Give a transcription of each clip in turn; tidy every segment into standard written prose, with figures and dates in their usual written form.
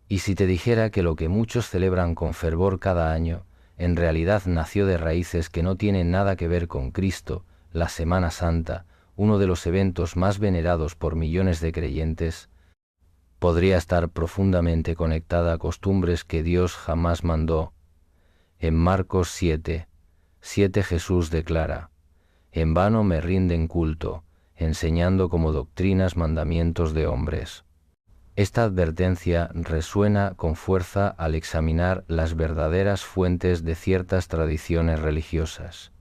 Y si te dijera que lo que muchos celebran con fervor cada año, en realidad nació de raíces que no tienen nada que ver con Cristo, la Semana Santa, uno de los eventos más venerados por millones de creyentes, podría estar profundamente conectada a costumbres que Dios jamás mandó. En Marcos 7:7 Jesús declara: en vano me rinden culto, enseñando como doctrinas mandamientos de hombres. Esta advertencia resuena con fuerza al examinar las verdaderas fuentes de ciertas tradiciones religiosas.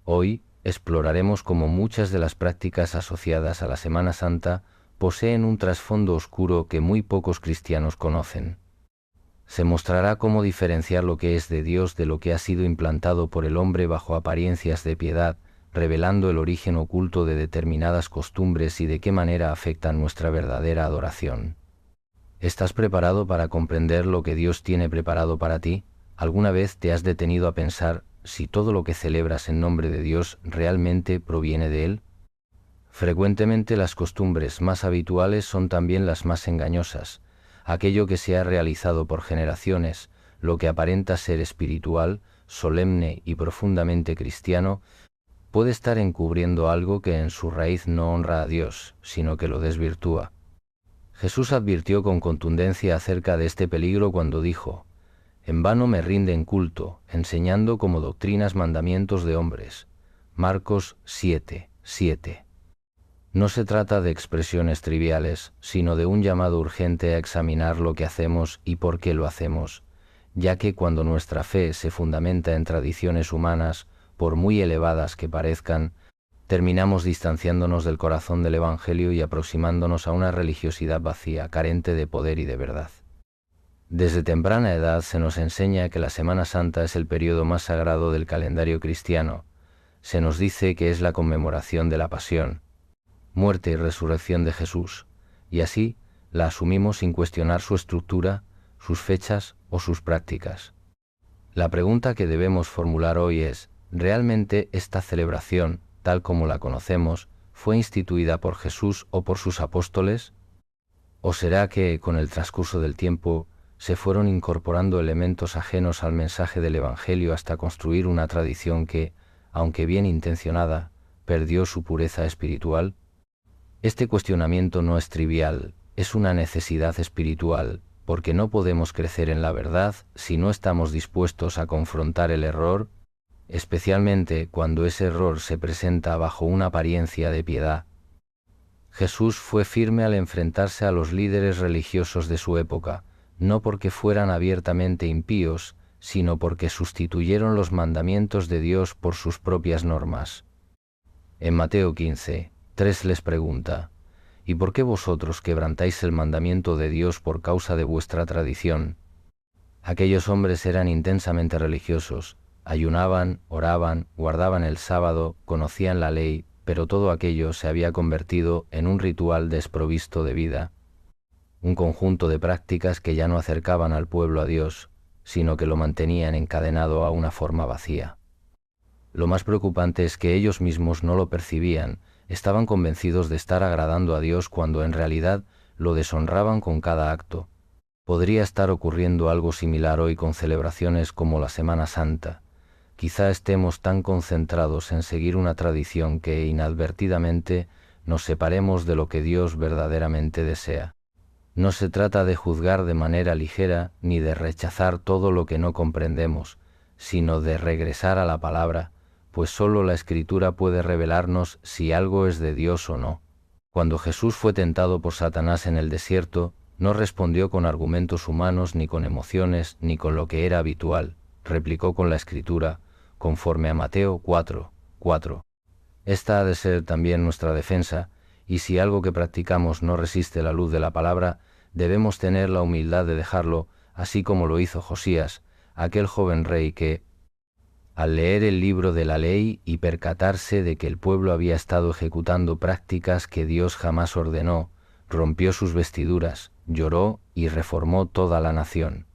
Hoy exploraremos cómo muchas de las prácticas asociadas a la Semana Santa poseen un trasfondo oscuro que muy pocos cristianos conocen. Se mostrará cómo diferenciar lo que es de Dios de lo que ha sido implantado por el hombre bajo apariencias de piedad, revelando el origen oculto de determinadas costumbres y de qué manera afectan nuestra verdadera adoración. ¿Estás preparado para comprender lo que Dios tiene preparado para ti? ¿Alguna vez te has detenido a pensar si todo lo que celebras en nombre de Dios realmente proviene de Él? Frecuentemente las costumbres más habituales son también las más engañosas. Aquello que se ha realizado por generaciones, lo que aparenta ser espiritual, solemne y profundamente cristiano, puede estar encubriendo algo que en su raíz no honra a Dios, sino que lo desvirtúa. Jesús advirtió con contundencia acerca de este peligro cuando dijo: en vano me rinden culto, enseñando como doctrinas mandamientos de hombres. Marcos 7:7. No se trata de expresiones triviales, sino de un llamado urgente a examinar lo que hacemos y por qué lo hacemos, ya que cuando nuestra fe se fundamenta en tradiciones humanas, por muy elevadas que parezcan, terminamos distanciándonos del corazón del Evangelio y aproximándonos a una religiosidad vacía, carente de poder y de verdad. Desde temprana edad se nos enseña que la Semana Santa es el periodo más sagrado del calendario cristiano. Se nos dice que es la conmemoración de la pasión, muerte y resurrección de Jesús, y así la asumimos sin cuestionar su estructura, sus fechas o sus prácticas. La pregunta que debemos formular hoy es: ¿realmente esta celebración, tal como la conocemos, fue instituida por Jesús o por sus apóstoles? ¿O será que, con el transcurso del tiempo, se fueron incorporando elementos ajenos al mensaje del Evangelio hasta construir una tradición que, aunque bien intencionada, perdió su pureza espiritual? Este cuestionamiento no es trivial, es una necesidad espiritual, porque no podemos crecer en la verdad si no estamos dispuestos a confrontar el error, especialmente cuando ese error se presenta bajo una apariencia de piedad. Jesús fue firme al enfrentarse a los líderes religiosos de su época, no porque fueran abiertamente impíos, sino porque sustituyeron los mandamientos de Dios por sus propias normas. En Mateo 15:3 les pregunta: ¿y por qué vosotros quebrantáis el mandamiento de Dios por causa de vuestra tradición? Aquellos hombres eran intensamente religiosos, ayunaban, oraban, guardaban el sábado, conocían la ley, pero todo aquello se había convertido en un ritual desprovisto de vida, un conjunto de prácticas que ya no acercaban al pueblo a Dios, sino que lo mantenían encadenado a una forma vacía. Lo más preocupante es que ellos mismos no lo percibían, estaban convencidos de estar agradando a Dios cuando en realidad lo deshonraban con cada acto. Podría estar ocurriendo algo similar hoy con celebraciones como la Semana Santa. Quizá estemos tan concentrados en seguir una tradición que inadvertidamente nos separemos de lo que Dios verdaderamente desea. No se trata de juzgar de manera ligera ni de rechazar todo lo que no comprendemos, sino de regresar a la palabra, pues solo la Escritura puede revelarnos si algo es de Dios o no. Cuando Jesús fue tentado por Satanás en el desierto, no respondió con argumentos humanos, ni con emociones, ni con lo que era habitual. Replicó con la Escritura, conforme a Mateo 4:4. Esta ha de ser también nuestra defensa, y si algo que practicamos no resiste la luz de la palabra, debemos tener la humildad de dejarlo, así como lo hizo Josías, aquel joven rey que, al leer el libro de la ley y percatarse de que el pueblo había estado ejecutando prácticas que Dios jamás ordenó, rompió sus vestiduras, lloró y reformó toda la nación.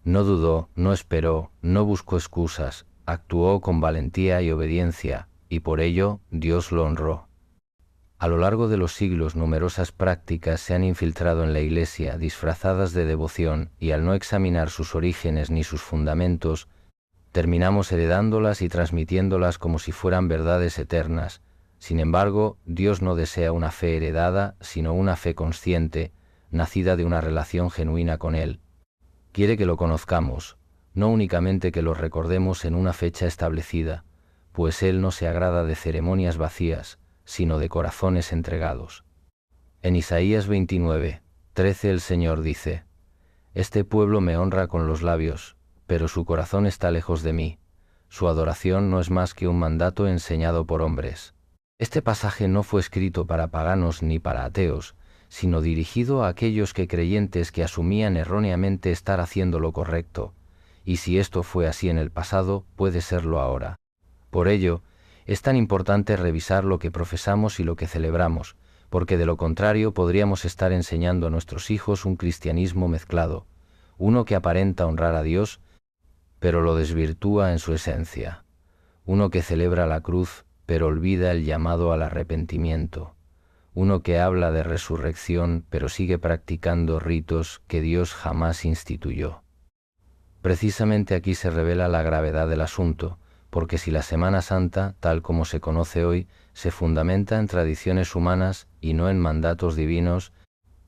No dudó, no esperó, no buscó excusas, actuó con valentía y obediencia, y por ello Dios lo honró. A lo largo de los siglos numerosas prácticas se han infiltrado en la Iglesia disfrazadas de devoción y al no examinar sus orígenes ni sus fundamentos, terminamos heredándolas y transmitiéndolas como si fueran verdades eternas. Sin embargo, Dios no desea una fe heredada, sino una fe consciente, nacida de una relación genuina con Él. Quiere que lo conozcamos, no únicamente que lo recordemos en una fecha establecida, pues Él no se agrada de ceremonias vacías, sino de corazones entregados. En Isaías 29:13 el Señor dice: Este pueblo me honra con los labios, pero su corazón está lejos de mí. Su adoración no es más que un mandato enseñado por hombres. Este pasaje no fue escrito para paganos ni para ateos, sino dirigido a aquellos creyentes que asumían erróneamente estar haciendo lo correcto, y si esto fue así en el pasado, puede serlo ahora. Por ello, es tan importante revisar lo que profesamos y lo que celebramos, porque de lo contrario podríamos estar enseñando a nuestros hijos un cristianismo mezclado, uno que aparenta honrar a Dios, pero lo desvirtúa en su esencia, uno que celebra la cruz, pero olvida el llamado al arrepentimiento, uno que habla de resurrección, pero sigue practicando ritos que Dios jamás instituyó. Precisamente aquí se revela la gravedad del asunto, porque si la Semana Santa, tal como se conoce hoy, se fundamenta en tradiciones humanas y no en mandatos divinos,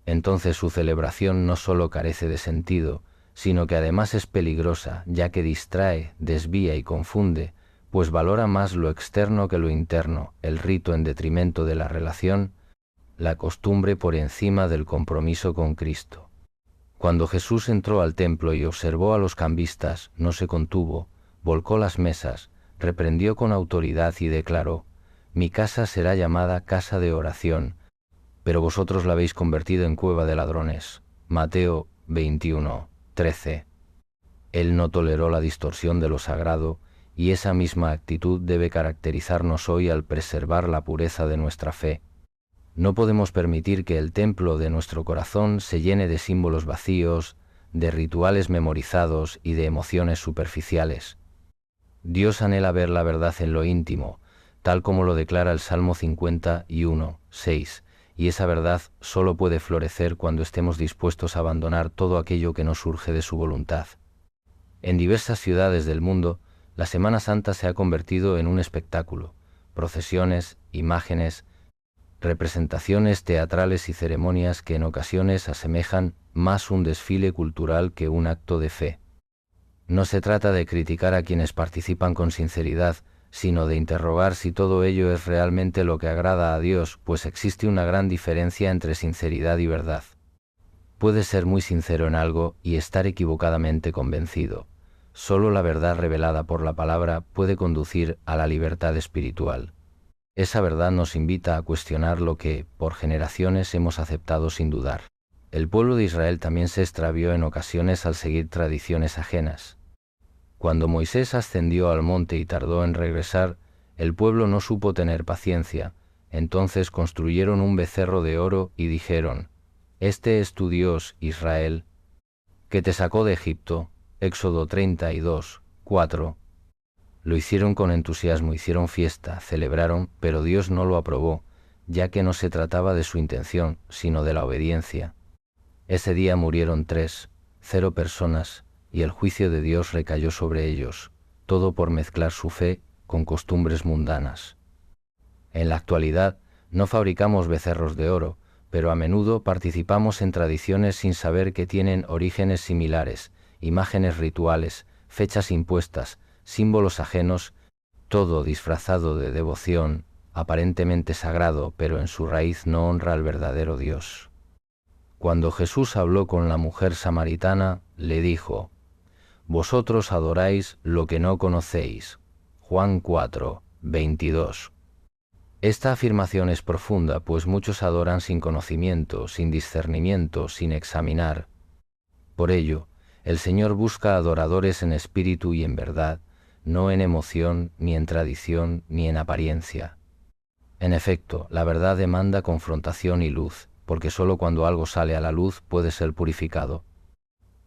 entonces su celebración no solo carece de sentido, sino que además es peligrosa, ya que distrae, desvía y confunde, pues valora más lo externo que lo interno, el rito en detrimento de la relación, la costumbre por encima del compromiso con Cristo. Cuando Jesús entró al templo y observó a los cambistas, no se contuvo, volcó las mesas, reprendió con autoridad y declaró: Mi casa será llamada casa de oración, pero vosotros la habéis convertido en cueva de ladrones. Mateo 21:13. Él no toleró la distorsión de lo sagrado, y esa misma actitud debe caracterizarnos hoy al preservar la pureza de nuestra fe. No podemos permitir que el templo de nuestro corazón se llene de símbolos vacíos, de rituales memorizados y de emociones superficiales. Dios anhela ver la verdad en lo íntimo, tal como lo declara el Salmo 51:6, y esa verdad solo puede florecer cuando estemos dispuestos a abandonar todo aquello que no surge de su voluntad. En diversas ciudades del mundo, la Semana Santa se ha convertido en un espectáculo, procesiones, imágenes, representaciones teatrales y ceremonias que en ocasiones asemejan más un desfile cultural que un acto de fe. No se trata de criticar a quienes participan con sinceridad, sino de interrogar si todo ello es realmente lo que agrada a Dios, pues existe una gran diferencia entre sinceridad y verdad. Puedes ser muy sincero en algo y estar equivocadamente convencido. Solo la verdad revelada por la palabra puede conducir a la libertad espiritual. Esa verdad nos invita a cuestionar lo que, por generaciones, hemos aceptado sin dudar. El pueblo de Israel también se extravió en ocasiones al seguir tradiciones ajenas. Cuando Moisés ascendió al monte y tardó en regresar, el pueblo no supo tener paciencia. Entonces construyeron un becerro de oro y dijeron: Este es tu Dios, Israel, que te sacó de Egipto. Éxodo 32:4. Lo hicieron con entusiasmo, hicieron fiesta, celebraron, pero Dios no lo aprobó, ya que no se trataba de su intención, sino de la obediencia. Ese día murieron 0 personas, y el juicio de Dios recayó sobre ellos, todo por mezclar su fe con costumbres mundanas. En la actualidad, no fabricamos becerros de oro, pero a menudo participamos en tradiciones sin saber que tienen orígenes similares, imágenes rituales, fechas impuestas, símbolos ajenos, todo disfrazado de devoción, aparentemente sagrado, pero en su raíz no honra al verdadero Dios. Cuando Jesús habló con la mujer samaritana, le dijo: Vosotros adoráis lo que no conocéis. Juan 4:22. Esta afirmación es profunda, pues muchos adoran sin conocimiento, sin discernimiento, sin examinar. Por ello, el Señor busca adoradores en espíritu y en verdad, no en emoción, ni en tradición, ni en apariencia. En efecto, la verdad demanda confrontación y luz, porque sólo cuando algo sale a la luz puede ser purificado.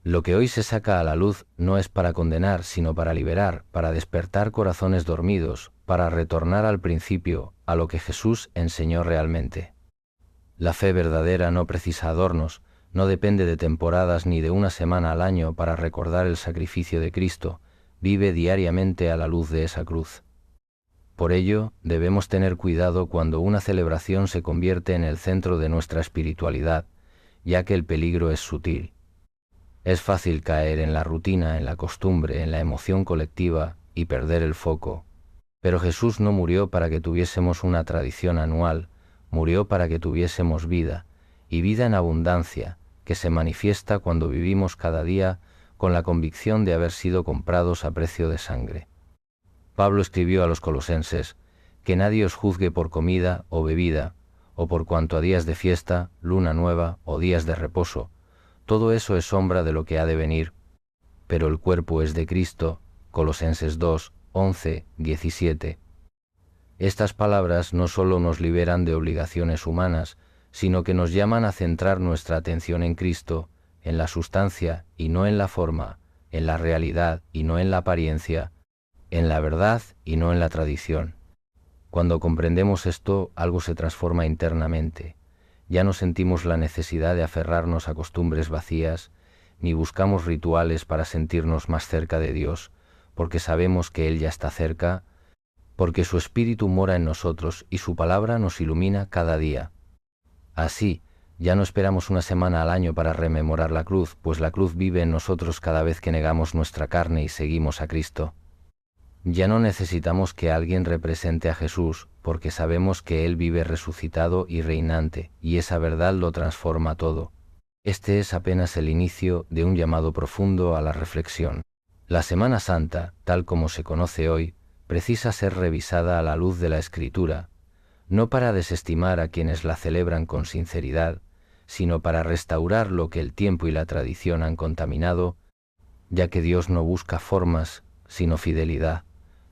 Lo que hoy se saca a la luz no es para condenar, sino para liberar, para despertar corazones dormidos, para retornar al principio, a lo que Jesús enseñó realmente. La fe verdadera no precisa adornos, no depende de temporadas ni de una semana al año para recordar el sacrificio de Cristo, vive diariamente a la luz de esa cruz. Por ello, debemos tener cuidado cuando una celebración se convierte en el centro de nuestra espiritualidad, ya que el peligro es sutil. Es fácil caer en la rutina, en la costumbre, en la emoción colectiva y perder el foco. Pero Jesús no murió para que tuviésemos una tradición anual, murió para que tuviésemos vida, y vida en abundancia, que se manifiesta cuando vivimos cada día con la convicción de haber sido comprados a precio de sangre. Pablo escribió a los colosenses, que nadie os juzgue por comida o bebida, o por cuanto a días de fiesta, luna nueva o días de reposo. Todo eso es sombra de lo que ha de venir, pero el cuerpo es de Cristo. Colosenses 2, 11, 17. Estas palabras no solo nos liberan de obligaciones humanas, sino que nos llaman a centrar nuestra atención en Cristo, en la sustancia y no en la forma, en la realidad y no en la apariencia, en la verdad y no en la tradición. Cuando comprendemos esto, algo se transforma internamente. Ya no sentimos la necesidad de aferrarnos a costumbres vacías, ni buscamos rituales para sentirnos más cerca de Dios, porque sabemos que Él ya está cerca, porque su Espíritu mora en nosotros y su palabra nos ilumina cada día. Así, ya no esperamos una semana al año para rememorar la cruz, pues la cruz vive en nosotros cada vez que negamos nuestra carne y seguimos a Cristo. Ya no necesitamos que alguien represente a Jesús, porque sabemos que Él vive resucitado y reinante, y esa verdad lo transforma todo. Este es apenas el inicio de un llamado profundo a la reflexión. La Semana Santa, tal como se conoce hoy, precisa ser revisada a la luz de la Escritura, no para desestimar a quienes la celebran con sinceridad, sino para restaurar lo que el tiempo y la tradición han contaminado, ya que Dios no busca formas, sino fidelidad.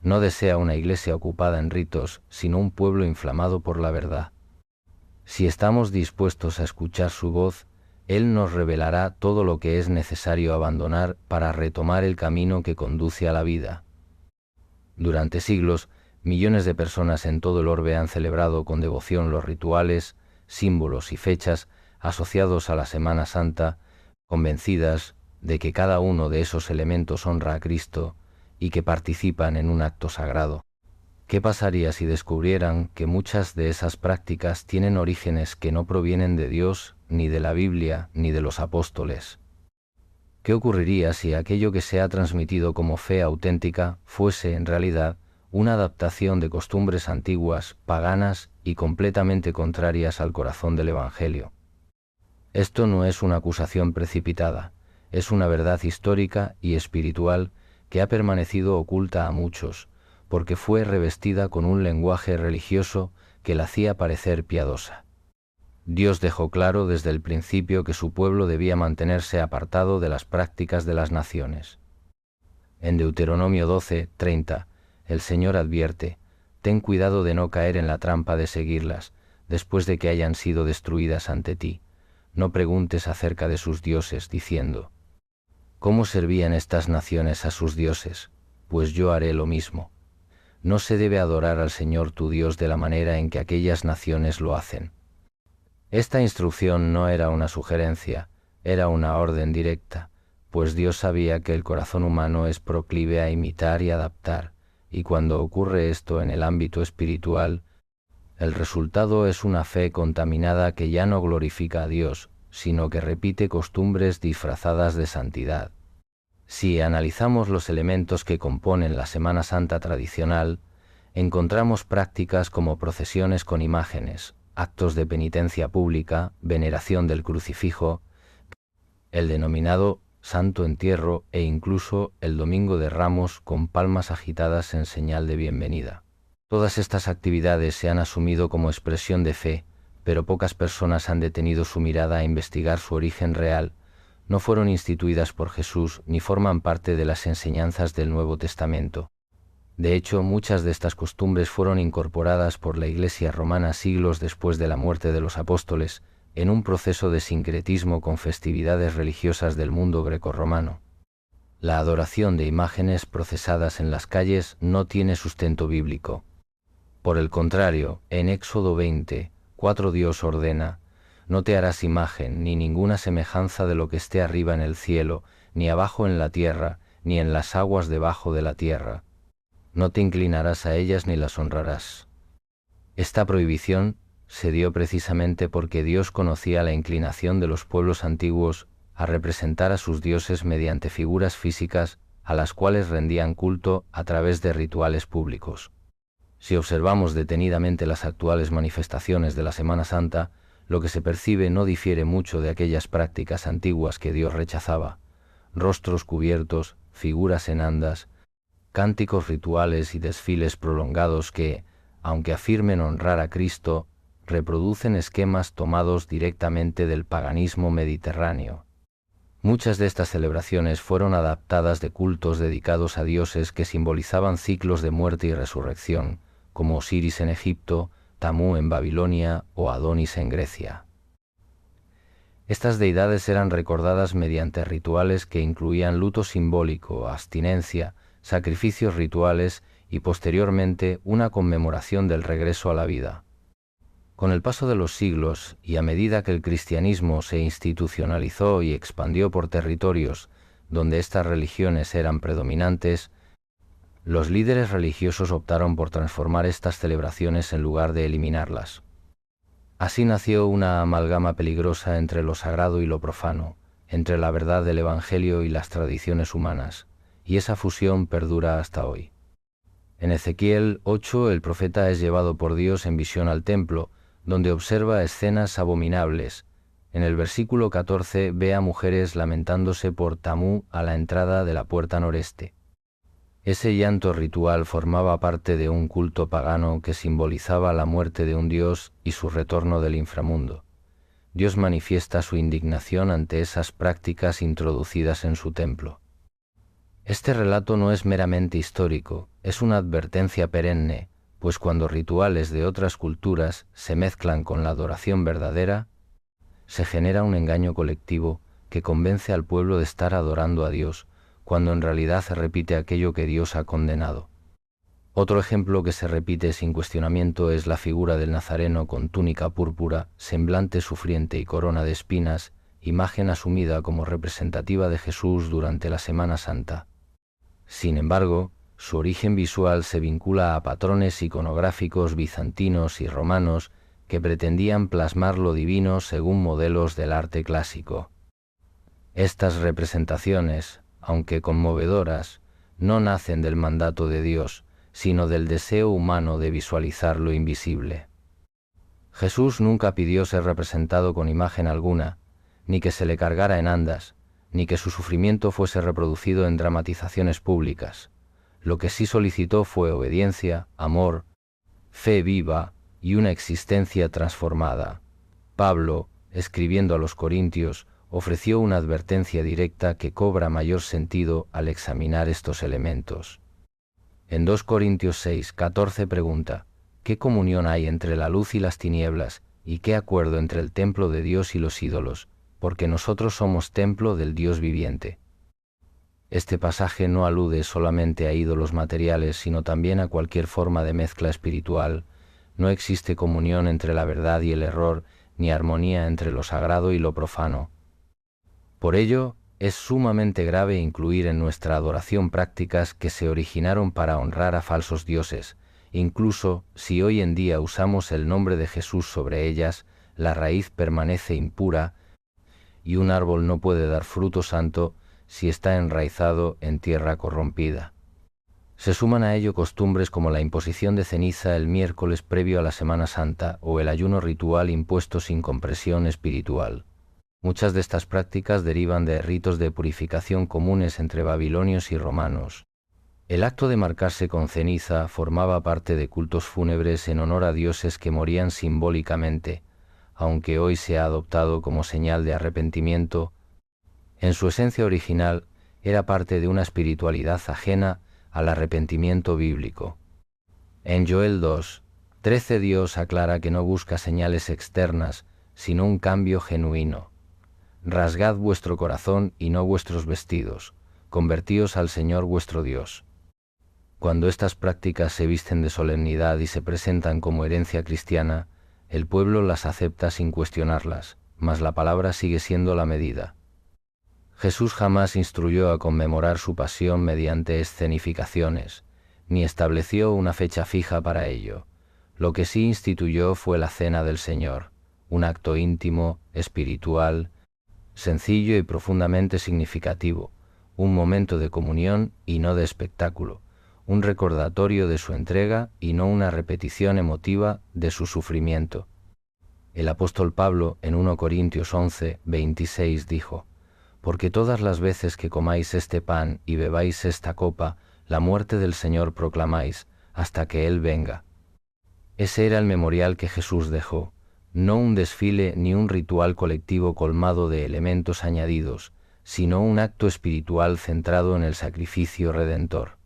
No desea una iglesia ocupada en ritos, sino un pueblo inflamado por la verdad. Si estamos dispuestos a escuchar su voz, Él nos revelará todo lo que es necesario abandonar para retomar el camino que conduce a la vida. Durante siglos, millones de personas en todo el orbe han celebrado con devoción los rituales, símbolos y fechas asociados a la Semana Santa, convencidas de que cada uno de esos elementos honra a Cristo y que participan en un acto sagrado. ¿Qué pasaría si descubrieran que muchas de esas prácticas tienen orígenes que no provienen de Dios, ni de la Biblia, ni de los apóstoles? ¿Qué ocurriría si aquello que se ha transmitido como fe auténtica fuese, en realidad, una adaptación de costumbres antiguas, paganas y completamente contrarias al corazón del Evangelio? Esto no es una acusación precipitada, es una verdad histórica y espiritual que ha permanecido oculta a muchos, porque fue revestida con un lenguaje religioso que la hacía parecer piadosa. Dios dejó claro desde el principio que su pueblo debía mantenerse apartado de las prácticas de las naciones. En Deuteronomio 12, 30, el Señor advierte: «Ten cuidado de no caer en la trampa de seguirlas, después de que hayan sido destruidas ante ti. No preguntes acerca de sus dioses, diciendo: ¿cómo servían estas naciones a sus dioses? Pues yo haré lo mismo». No se debe adorar al Señor tu Dios de la manera en que aquellas naciones lo hacen. Esta instrucción no era una sugerencia, era una orden directa, pues Dios sabía que el corazón humano es proclive a imitar y adaptar, y cuando ocurre esto en el ámbito espiritual, el resultado es una fe contaminada que ya no glorifica a Dios, sino que repite costumbres disfrazadas de santidad. Si analizamos los elementos que componen la Semana Santa tradicional, encontramos prácticas como procesiones con imágenes, actos de penitencia pública, veneración del crucifijo, el denominado Santo Entierro e incluso el Domingo de Ramos con palmas agitadas en señal de bienvenida. Todas estas actividades se han asumido como expresión de fe, pero pocas personas han detenido su mirada a investigar su origen real. No fueron instituidas por Jesús ni forman parte de las enseñanzas del Nuevo Testamento. De hecho, muchas de estas costumbres fueron incorporadas por la Iglesia romana siglos después de la muerte de los apóstoles, en un proceso de sincretismo con festividades religiosas del mundo grecorromano. La adoración de imágenes procesadas en las calles no tiene sustento bíblico. Por el contrario, en Éxodo 20:4 Dios ordena: no te harás imagen ni ninguna semejanza de lo que esté arriba en el cielo, ni abajo en la tierra, ni en las aguas debajo de la tierra. No te inclinarás a ellas ni las honrarás. Esta prohibición se dio precisamente porque Dios conocía la inclinación de los pueblos antiguos a representar a sus dioses mediante figuras físicas a las cuales rendían culto a través de rituales públicos. Si observamos detenidamente las actuales manifestaciones de la Semana Santa, lo que se percibe no difiere mucho de aquellas prácticas antiguas que Dios rechazaba: rostros cubiertos, figuras en andas, cánticos rituales y desfiles prolongados que, aunque afirmen honrar a Cristo, reproducen esquemas tomados directamente del paganismo mediterráneo. Muchas de estas celebraciones fueron adaptadas de cultos dedicados a dioses que simbolizaban ciclos de muerte y resurrección, como Osiris en Egipto, Tamú en Babilonia o Adonis en Grecia. Estas deidades eran recordadas mediante rituales que incluían luto simbólico, abstinencia, sacrificios rituales y posteriormente una conmemoración del regreso a la vida. Con el paso de los siglos y a medida que el cristianismo se institucionalizó y expandió por territorios donde estas religiones eran predominantes, los líderes religiosos optaron por transformar estas celebraciones en lugar de eliminarlas. Así nació una amalgama peligrosa entre lo sagrado y lo profano, entre la verdad del Evangelio y las tradiciones humanas, y esa fusión perdura hasta hoy. En Ezequiel 8 el profeta es llevado por Dios en visión al templo, donde observa escenas abominables. En el versículo 14 ve a mujeres lamentándose por Tamú a la entrada de la puerta noreste. Ese llanto ritual formaba parte de un culto pagano que simbolizaba la muerte de un dios y su retorno del inframundo. Dios manifiesta su indignación ante esas prácticas introducidas en su templo. Este relato no es meramente histórico, es una advertencia perenne, pues cuando rituales de otras culturas se mezclan con la adoración verdadera, se genera un engaño colectivo que convence al pueblo de estar adorando a Dios, cuando en realidad se repite aquello que Dios ha condenado. Otro ejemplo que se repite sin cuestionamiento es la figura del Nazareno con túnica púrpura, semblante sufriente y corona de espinas, imagen asumida como representativa de Jesús durante la Semana Santa. Sin embargo, su origen visual se vincula a patrones iconográficos bizantinos y romanos que pretendían plasmar lo divino según modelos del arte clásico. Estas representaciones, aunque conmovedoras, no nacen del mandato de Dios, sino del deseo humano de visualizar lo invisible. Jesús nunca pidió ser representado con imagen alguna, ni que se le cargara en andas, ni que su sufrimiento fuese reproducido en dramatizaciones públicas. Lo que sí solicitó fue obediencia, amor, fe viva y una existencia transformada. Pablo, escribiendo a los Corintios, ofreció una advertencia directa que cobra mayor sentido al examinar estos elementos. En 2 Corintios 6:14 pregunta: ¿qué comunión hay entre la luz y las tinieblas, y qué acuerdo entre el templo de Dios y los ídolos? Porque nosotros somos templo del Dios viviente. Este pasaje no alude solamente a ídolos materiales, sino también a cualquier forma de mezcla espiritual. No existe comunión entre la verdad y el error, ni armonía entre lo sagrado y lo profano. Por ello, es sumamente grave incluir en nuestra adoración prácticas que se originaron para honrar a falsos dioses. Incluso si hoy en día usamos el nombre de Jesús sobre ellas, la raíz permanece impura y un árbol no puede dar fruto santo si está enraizado en tierra corrompida. Se suman a ello costumbres como la imposición de ceniza el miércoles previo a la Semana Santa o el ayuno ritual impuesto sin compresión espiritual. Muchas de estas prácticas derivan de ritos de purificación comunes entre babilonios y romanos. El acto de marcarse con ceniza formaba parte de cultos fúnebres en honor a dioses que morían simbólicamente, aunque hoy se ha adoptado como señal de arrepentimiento. En su esencia original era parte de una espiritualidad ajena al arrepentimiento bíblico. En Joel 2:13 Dios aclara que no busca señales externas, sino un cambio genuino. Rasgad vuestro corazón y no vuestros vestidos, convertíos al Señor vuestro Dios. Cuando estas prácticas se visten de solemnidad y se presentan como herencia cristiana, el pueblo las acepta sin cuestionarlas, mas la palabra sigue siendo la medida. Jesús jamás instruyó a conmemorar su pasión mediante escenificaciones, ni estableció una fecha fija para ello. Lo que sí instituyó fue la Cena del Señor, un acto íntimo, espiritual, sencillo y profundamente significativo, un momento de comunión y no de espectáculo, un recordatorio de su entrega y no una repetición emotiva de su sufrimiento. El apóstol Pablo en 1 Corintios 11, 26 dijo: «Porque todas las veces que comáis este pan y bebáis esta copa, la muerte del Señor proclamáis, hasta que Él venga». Ese era el memorial que Jesús dejó, no un desfile ni un ritual colectivo colmado de elementos añadidos, sino un acto espiritual centrado en el sacrificio redentor.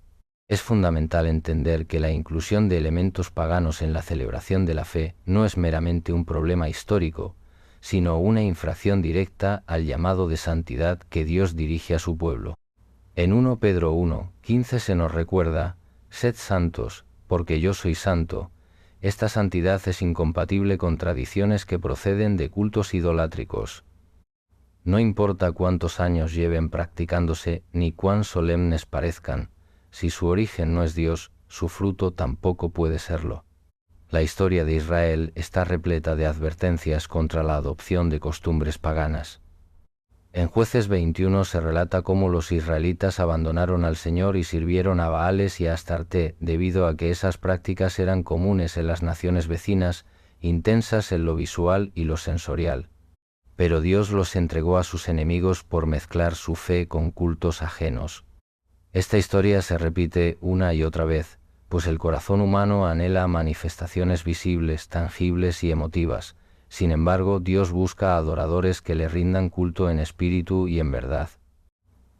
Es fundamental entender que la inclusión de elementos paganos en la celebración de la fe no es meramente un problema histórico, sino una infracción directa al llamado de santidad que Dios dirige a su pueblo. En 1 Pedro 1, 15 se nos recuerda: «Sed santos, porque yo soy santo». Esta santidad es incompatible con tradiciones que proceden de cultos idolátricos. No importa cuántos años lleven practicándose ni cuán solemnes parezcan, si su origen no es Dios, su fruto tampoco puede serlo. La historia de Israel está repleta de advertencias contra la adopción de costumbres paganas. En Jueces 21 se relata cómo los israelitas abandonaron al Señor y sirvieron a Baales y a Astarte, debido a que esas prácticas eran comunes en las naciones vecinas, intensas en lo visual y lo sensorial. Pero Dios los entregó a sus enemigos por mezclar su fe con cultos ajenos. Esta historia se repite una y otra vez, pues el corazón humano anhela manifestaciones visibles, tangibles y emotivas. Sin embargo, Dios busca adoradores que le rindan culto en espíritu y en verdad.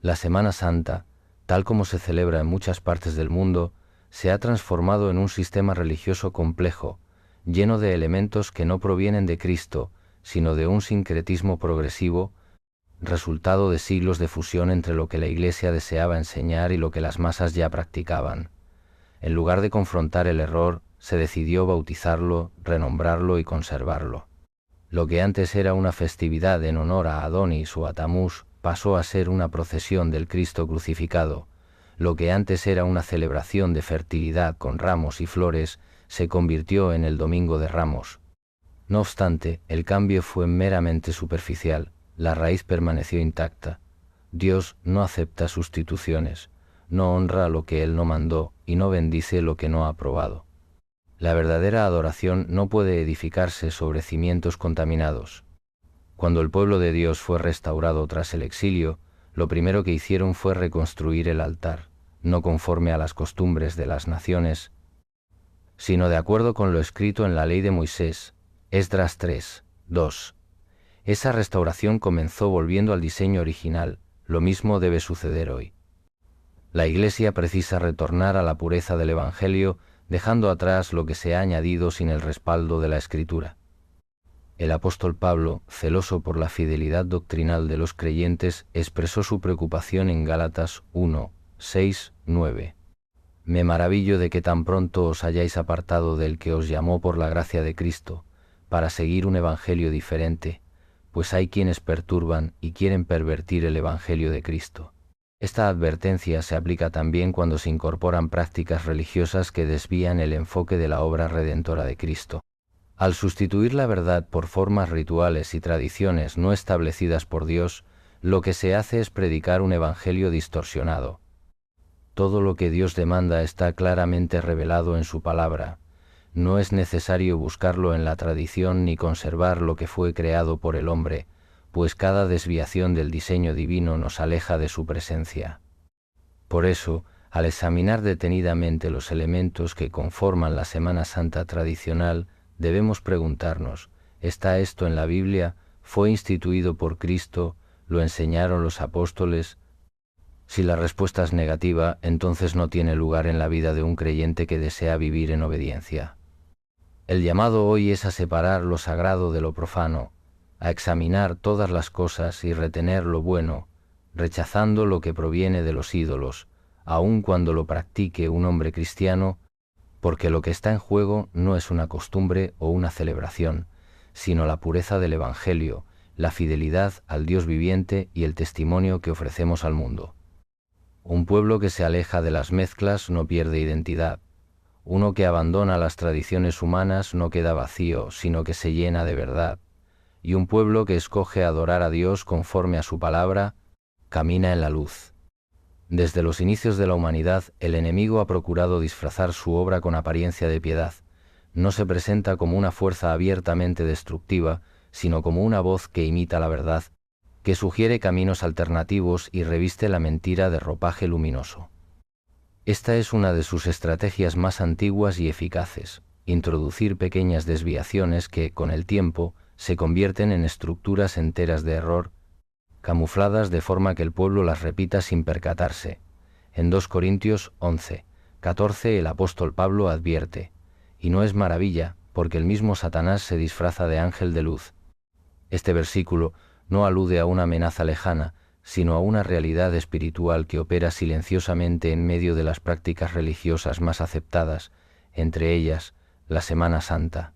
La Semana Santa, tal como se celebra en muchas partes del mundo, se ha transformado en un sistema religioso complejo, lleno de elementos que no provienen de Cristo, sino de un sincretismo progresivo, resultado de siglos de fusión entre lo que la Iglesia deseaba enseñar y lo que las masas ya practicaban. En lugar de confrontar el error, se decidió bautizarlo, renombrarlo y conservarlo. Lo que antes era una festividad en honor a Adonis o a Tamuz pasó a ser una procesión del Cristo crucificado. Lo que antes era una celebración de fertilidad con ramos y flores se convirtió en el Domingo de Ramos. No obstante, el cambio fue meramente superficial. La raíz permaneció intacta. Dios no acepta sustituciones, no honra lo que Él no mandó y no bendice lo que no ha aprobado. La verdadera adoración no puede edificarse sobre cimientos contaminados. Cuando el pueblo de Dios fue restaurado tras el exilio, lo primero que hicieron fue reconstruir el altar, no conforme a las costumbres de las naciones, sino de acuerdo con lo escrito en la ley de Moisés, Esdras 3, 2. Esa restauración comenzó volviendo al diseño original, lo mismo debe suceder hoy. La Iglesia precisa retornar a la pureza del Evangelio, dejando atrás lo que se ha añadido sin el respaldo de la Escritura. El apóstol Pablo, celoso por la fidelidad doctrinal de los creyentes, expresó su preocupación en Gálatas 1, 6, 9. «Me maravillo de que tan pronto os hayáis apartado del que os llamó por la gracia de Cristo, para seguir un evangelio diferente, pues hay quienes perturban y quieren pervertir el evangelio de Cristo». Esta advertencia se aplica también cuando se incorporan prácticas religiosas que desvían el enfoque de la obra redentora de Cristo. Al sustituir la verdad por formas rituales y tradiciones no establecidas por Dios, lo que se hace es predicar un evangelio distorsionado. Todo lo que Dios demanda está claramente revelado en su palabra. No es necesario buscarlo en la tradición ni conservar lo que fue creado por el hombre, pues cada desviación del diseño divino nos aleja de su presencia. Por eso, al examinar detenidamente los elementos que conforman la Semana Santa tradicional, debemos preguntarnos: ¿está esto en la Biblia? ¿Fue instituido por Cristo? ¿Lo enseñaron los apóstoles? Si la respuesta es negativa, entonces no tiene lugar en la vida de un creyente que desea vivir en obediencia. El llamado hoy es a separar lo sagrado de lo profano, a examinar todas las cosas y retener lo bueno, rechazando lo que proviene de los ídolos, aun cuando lo practique un hombre cristiano, porque lo que está en juego no es una costumbre o una celebración, sino la pureza del Evangelio, la fidelidad al Dios viviente y el testimonio que ofrecemos al mundo. Un pueblo que se aleja de las mezclas no pierde identidad. Uno que abandona las tradiciones humanas no queda vacío, sino que se llena de verdad. Y un pueblo que escoge adorar a Dios conforme a su palabra, camina en la luz. Desde los inicios de la humanidad, el enemigo ha procurado disfrazar su obra con apariencia de piedad. No se presenta como una fuerza abiertamente destructiva, sino como una voz que imita la verdad, que sugiere caminos alternativos y reviste la mentira de ropaje luminoso. Esta es una de sus estrategias más antiguas y eficaces: introducir pequeñas desviaciones que, con el tiempo, se convierten en estructuras enteras de error, camufladas de forma que el pueblo las repita sin percatarse. En 2 Corintios 11, 14 el apóstol Pablo advierte: y no es maravilla, porque el mismo Satanás se disfraza de ángel de luz. Este versículo no alude a una amenaza lejana, sino a una realidad espiritual que opera silenciosamente en medio de las prácticas religiosas más aceptadas, entre ellas la Semana Santa.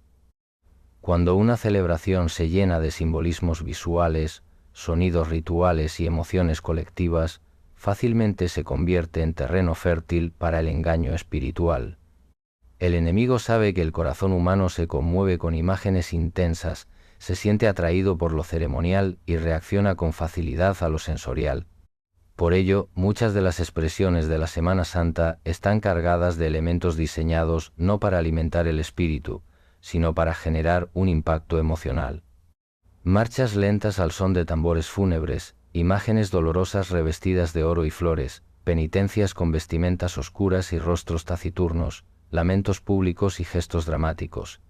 Cuando una celebración se llena de simbolismos visuales, sonidos rituales y emociones colectivas, fácilmente se convierte en terreno fértil para el engaño espiritual. El enemigo sabe que el corazón humano se conmueve con imágenes intensas, se siente atraído por lo ceremonial y reacciona con facilidad a lo sensorial. Por ello, muchas de las expresiones de la Semana Santa están cargadas de elementos diseñados no para alimentar el espíritu, sino para generar un impacto emocional. Marchas lentas al son de tambores fúnebres, imágenes dolorosas revestidas de oro y flores, penitencias con vestimentas oscuras y rostros taciturnos, lamentos públicos y gestos dramáticos.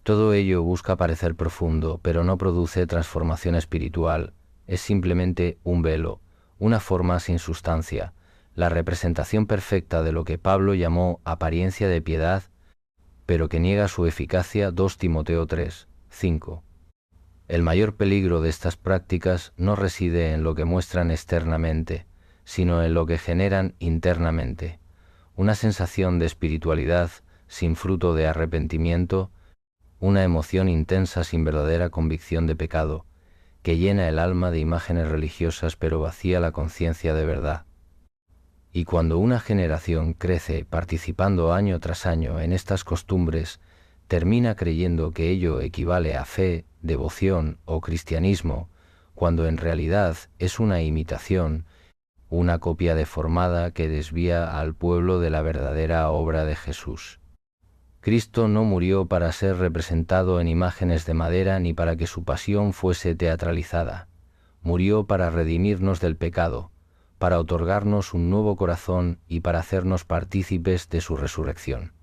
Todo ello busca parecer profundo, pero no produce transformación espiritual, es simplemente un velo, una forma sin sustancia, la representación perfecta de lo que Pablo llamó apariencia de piedad, pero que niega su eficacia. 2 Timoteo 3, 5. El mayor peligro de estas prácticas no reside en lo que muestran externamente, sino en lo que generan internamente: una sensación de espiritualidad sin fruto de arrepentimiento, una emoción intensa sin verdadera convicción de pecado, que llena el alma de imágenes religiosas pero vacía la conciencia de verdad. Y cuando una generación crece participando año tras año en estas costumbres, termina creyendo que ello equivale a fe, devoción o cristianismo, cuando en realidad es una imitación, una copia deformada que desvía al pueblo de la verdadera obra de Jesús. Cristo no murió para ser representado en imágenes de madera ni para que su pasión fuese teatralizada. Murió para redimirnos del pecado, para otorgarnos un nuevo corazón y para hacernos partícipes de su resurrección.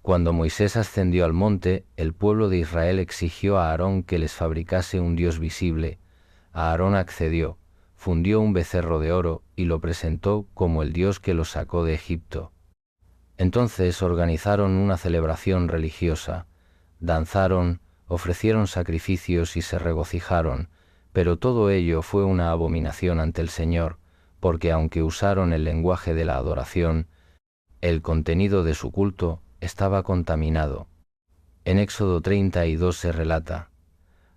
Cuando Moisés ascendió al monte, el pueblo de Israel exigió a Aarón que les fabricase un Dios visible. Aarón accedió, fundió un becerro de oro y lo presentó como el Dios que los sacó de Egipto. Entonces organizaron una celebración religiosa, danzaron, ofrecieron sacrificios y se regocijaron, pero todo ello fue una abominación ante el Señor, porque aunque usaron el lenguaje de la adoración, el contenido de su culto estaba contaminado. En Éxodo 32 se relata: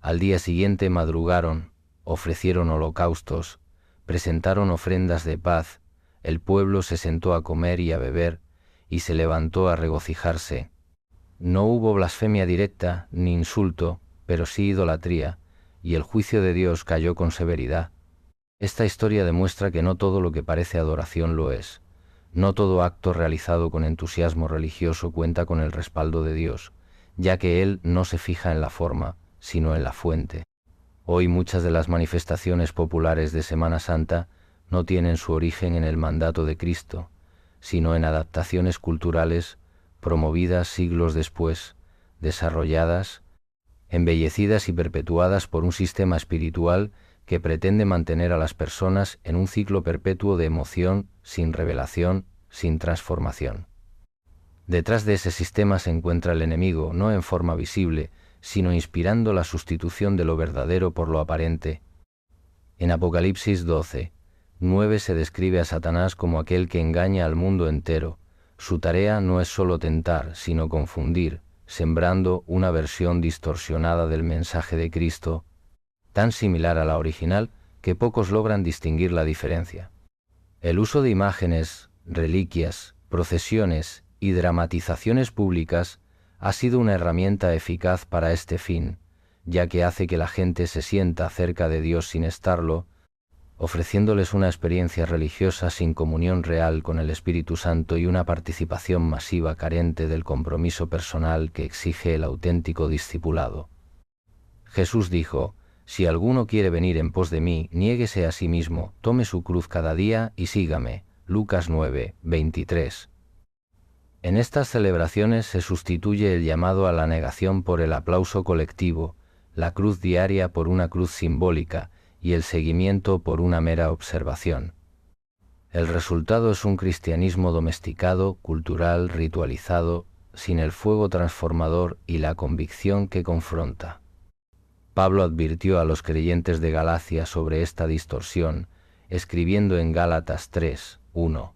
al día siguiente madrugaron, ofrecieron holocaustos, presentaron ofrendas de paz, el pueblo se sentó a comer y a beber, y se levantó a regocijarse. No hubo blasfemia directa ni insulto, pero sí idolatría, y el juicio de Dios cayó con severidad. Esta historia demuestra que no todo lo que parece adoración lo es. No todo acto realizado con entusiasmo religioso cuenta con el respaldo de Dios, ya que Él no se fija en la forma, sino en la fuente. Hoy muchas de las manifestaciones populares de Semana Santa no tienen su origen en el mandato de Cristo, sino en adaptaciones culturales promovidas siglos después, desarrolladas, embellecidas y perpetuadas por un sistema espiritual que pretende mantener a las personas en un ciclo perpetuo de emoción, sin revelación, sin transformación. Detrás de ese sistema se encuentra el enemigo, no en forma visible, sino inspirando la sustitución de lo verdadero por lo aparente. En Apocalipsis 12, 9 se describe a Satanás como aquel que engaña al mundo entero. Su tarea no es solo tentar, sino confundir, sembrando una versión distorsionada del mensaje de Cristo, tan similar a la original que pocos logran distinguir la diferencia. El uso de imágenes, reliquias, procesiones y dramatizaciones públicas ha sido una herramienta eficaz para este fin, ya que hace que la gente se sienta cerca de Dios sin estarlo, ofreciéndoles una experiencia religiosa sin comunión real con el Espíritu Santo y una participación masiva carente del compromiso personal que exige el auténtico discipulado. Jesús dijo: «Si alguno quiere venir en pos de mí, niéguese a sí mismo, tome su cruz cada día y sígame». Lucas 9, 23. En estas celebraciones se sustituye el llamado a la negación por el aplauso colectivo, la cruz diaria por una cruz simbólica, y el seguimiento por una mera observación. El resultado es un cristianismo domesticado, cultural, ritualizado, sin el fuego transformador y la convicción que confronta. Pablo advirtió a los creyentes de Galacia sobre esta distorsión, escribiendo en Gálatas 3, 1: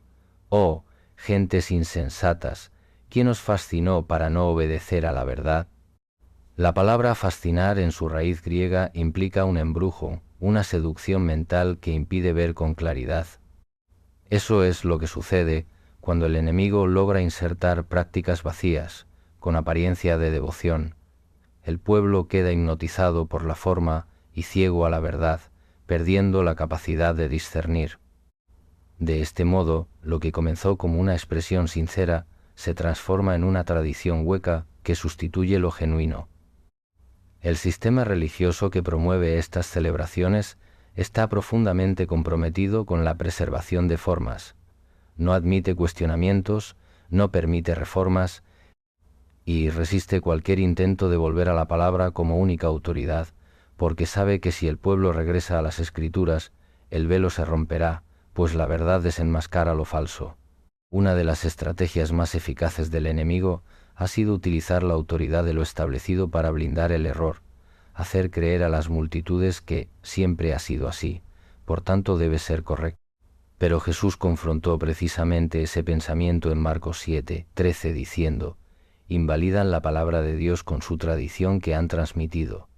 «Oh, gentes insensatas, ¿quién os fascinó para no obedecer a la verdad?». La palabra fascinar en su raíz griega implica un embrujo, una seducción mental que impide ver con claridad. Eso es lo que sucede cuando el enemigo logra insertar prácticas vacías, con apariencia de devoción. El pueblo queda hipnotizado por la forma y ciego a la verdad, perdiendo la capacidad de discernir. De este modo, lo que comenzó como una expresión sincera se transforma en una tradición hueca que sustituye lo genuino. El sistema religioso que promueve estas celebraciones está profundamente comprometido con la preservación de formas. No admite cuestionamientos, no permite reformas y resiste cualquier intento de volver a la palabra como única autoridad, porque sabe que si el pueblo regresa a las Escrituras, el velo se romperá, pues la verdad desenmascara lo falso. Una de las estrategias más eficaces del enemigo ha sido utilizar la autoridad de lo establecido para blindar el error, hacer creer a las multitudes que siempre ha sido así, por tanto debe ser correcto. Pero Jesús confrontó precisamente ese pensamiento en Marcos 7, 13 diciendo: «Invalidan la palabra de Dios con su tradición que han transmitido».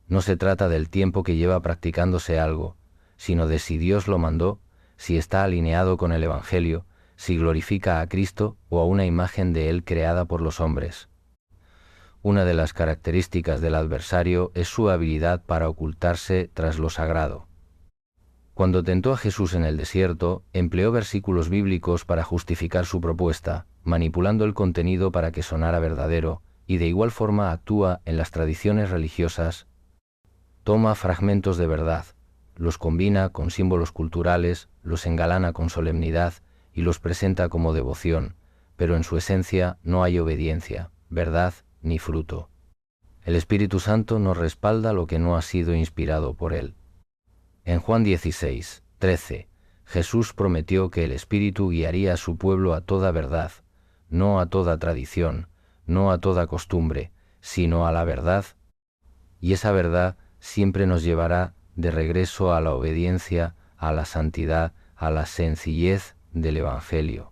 No se trata del tiempo que lleva practicándose algo, sino de si Dios lo mandó, si está alineado con el Evangelio, si glorifica a Cristo o a una imagen de Él creada por los hombres. Una de las características del adversario es su habilidad para ocultarse tras lo sagrado. Cuando tentó a Jesús en el desierto, empleó versículos bíblicos para justificar su propuesta, manipulando el contenido para que sonara verdadero, y de igual forma actúa en las tradiciones religiosas. Toma fragmentos de verdad, los combina con símbolos culturales, los engalana con solemnidad y los presenta como devoción, pero en su esencia no hay obediencia, verdad ni fruto. El Espíritu Santo no respalda lo que no ha sido inspirado por Él. En Juan 16, 13, Jesús prometió que el Espíritu guiaría a su pueblo a toda verdad, no a toda tradición, no a toda costumbre, sino a la verdad, y esa verdad siempre nos llevará de regreso a la obediencia, a la santidad, a la sencillez del Evangelio.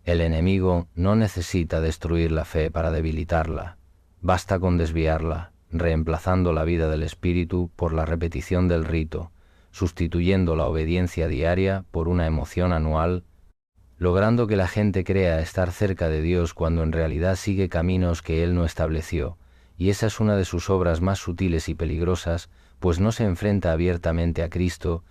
El enemigo no necesita destruir la fe para debilitarla, basta con desviarla, reemplazando la vida del Espíritu por la repetición del rito, sustituyendo la obediencia diaria por una emoción anual, logrando que la gente crea estar cerca de Dios cuando en realidad sigue caminos que Él no estableció, y esa es una de sus obras más sutiles y peligrosas, pues no se enfrenta abiertamente a Cristo,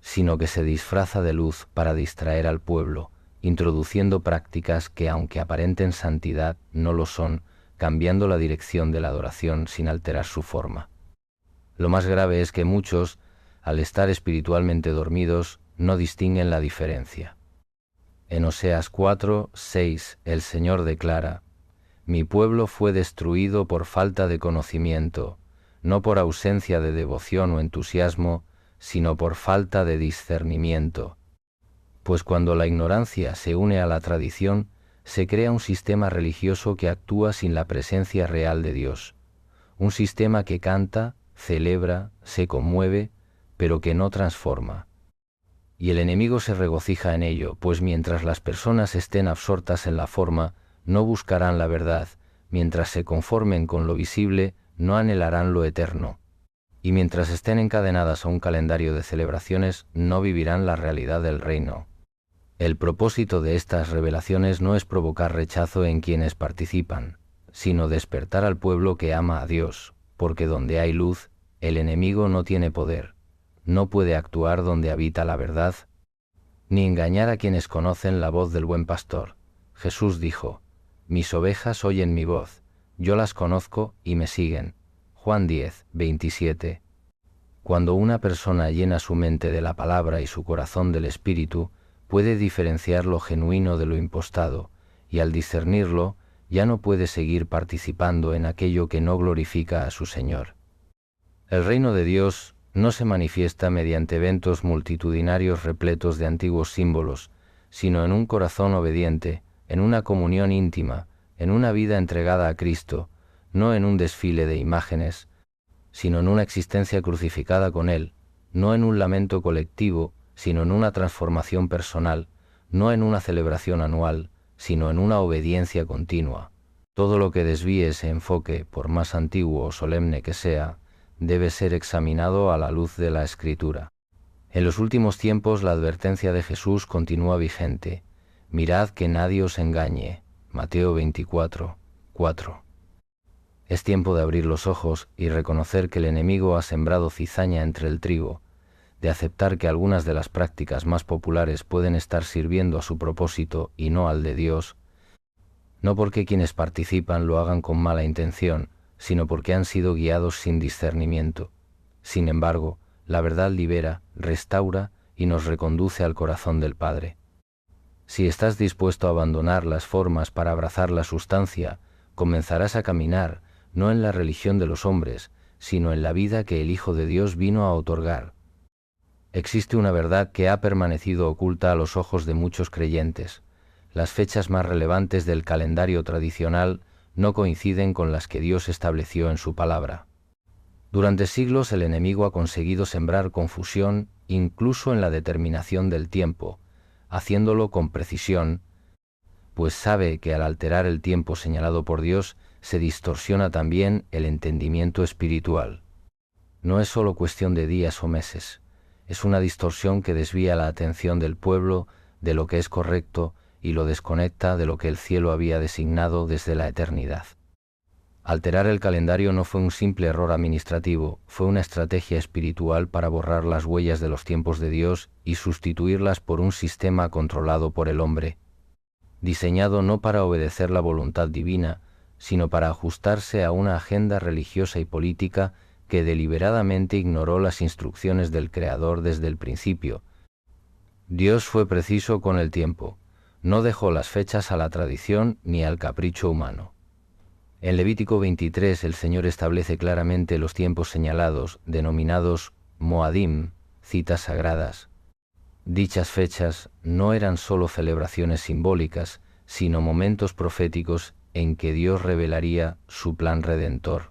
sino que se disfraza de luz para distraer al pueblo, introduciendo prácticas que, aunque aparenten santidad, no lo son, cambiando la dirección de la adoración sin alterar su forma. Lo más grave es que muchos, al estar espiritualmente dormidos, no distinguen la diferencia. En Oseas 4, 6, el Señor declara: «Mi pueblo fue destruido por falta de conocimiento, no por ausencia de devoción o entusiasmo, sino por falta de discernimiento». Pues cuando la ignorancia se une a la tradición, se crea un sistema religioso que actúa sin la presencia real de Dios. Un sistema que canta, celebra, se conmueve, pero que no transforma. Y el enemigo se regocija en ello, pues mientras las personas estén absortas en la forma, no buscarán la verdad, mientras se conformen con lo visible, no anhelarán lo eterno. Y mientras estén encadenadas a un calendario de celebraciones, no vivirán la realidad del reino. El propósito de estas revelaciones no es provocar rechazo en quienes participan, sino despertar al pueblo que ama a Dios, porque donde hay luz, el enemigo no tiene poder, no puede actuar donde habita la verdad, ni engañar a quienes conocen la voz del buen pastor. Jesús dijo: mis ovejas oyen mi voz, yo las conozco y me siguen. Juan 10, 27. Cuando una persona llena su mente de la palabra y su corazón del Espíritu, puede diferenciar lo genuino de lo impostado, y al discernirlo, ya no puede seguir participando en aquello que no glorifica a su Señor. El reino de Dios no se manifiesta mediante eventos multitudinarios repletos de antiguos símbolos, sino en un corazón obediente, en una comunión íntima, en una vida entregada a Cristo, no en un desfile de imágenes, sino en una existencia crucificada con Él, no en un lamento colectivo, sino en una transformación personal, no en una celebración anual, sino en una obediencia continua. Todo lo que desvíe ese enfoque, por más antiguo o solemne que sea, debe ser examinado a la luz de la Escritura. En los últimos tiempos la advertencia de Jesús continúa vigente: mirad que nadie os engañe. Mateo 24, 4. Es tiempo de abrir los ojos y reconocer que el enemigo ha sembrado cizaña entre el trigo, de aceptar que algunas de las prácticas más populares pueden estar sirviendo a su propósito y no al de Dios, no porque quienes participan lo hagan con mala intención, sino porque han sido guiados sin discernimiento. Sin embargo, la verdad libera, restaura y nos reconduce al corazón del Padre. Si estás dispuesto a abandonar las formas para abrazar la sustancia, comenzarás a caminar, no en la religión de los hombres, sino en la vida que el Hijo de Dios vino a otorgar. Existe una verdad que ha permanecido oculta a los ojos de muchos creyentes. Las fechas más relevantes del calendario tradicional no coinciden con las que Dios estableció en su palabra. Durante siglos el enemigo ha conseguido sembrar confusión incluso en la determinación del tiempo, haciéndolo con precisión, pues sabe que al alterar el tiempo señalado por Dios, se distorsiona también el entendimiento espiritual. No es solo cuestión de días o meses, es una distorsión que desvía la atención del pueblo de lo que es correcto y lo desconecta de lo que el cielo había designado desde la eternidad. Alterar el calendario no fue un simple error administrativo, fue una estrategia espiritual para borrar las huellas de los tiempos de Dios y sustituirlas por un sistema controlado por el hombre, diseñado no para obedecer la voluntad divina, sino para ajustarse a una agenda religiosa y política que deliberadamente ignoró las instrucciones del Creador desde el principio. Dios fue preciso con el tiempo, no dejó las fechas a la tradición ni al capricho humano. En Levítico 23 el Señor establece claramente los tiempos señalados, denominados Moadim, citas sagradas. Dichas fechas no eran solo celebraciones simbólicas, sino momentos proféticos en que Dios revelaría su plan redentor.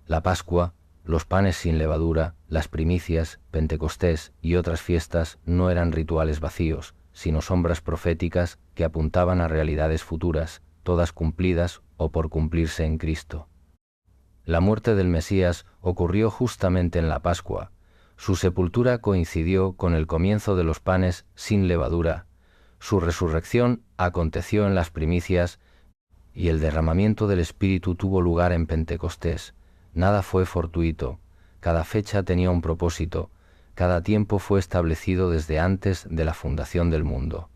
La Pascua, los panes sin levadura, las primicias, Pentecostés y otras fiestas no eran rituales vacíos, sino sombras proféticas que apuntaban a realidades futuras, todas cumplidas o por cumplirse en Cristo. La muerte del Mesías ocurrió justamente en la Pascua. Su sepultura coincidió con el comienzo de los panes sin levadura. Su resurrección aconteció en las primicias y el derramamiento del Espíritu tuvo lugar en Pentecostés. Nada fue fortuito, cada fecha tenía un propósito, cada tiempo fue establecido desde antes de la fundación del mundo.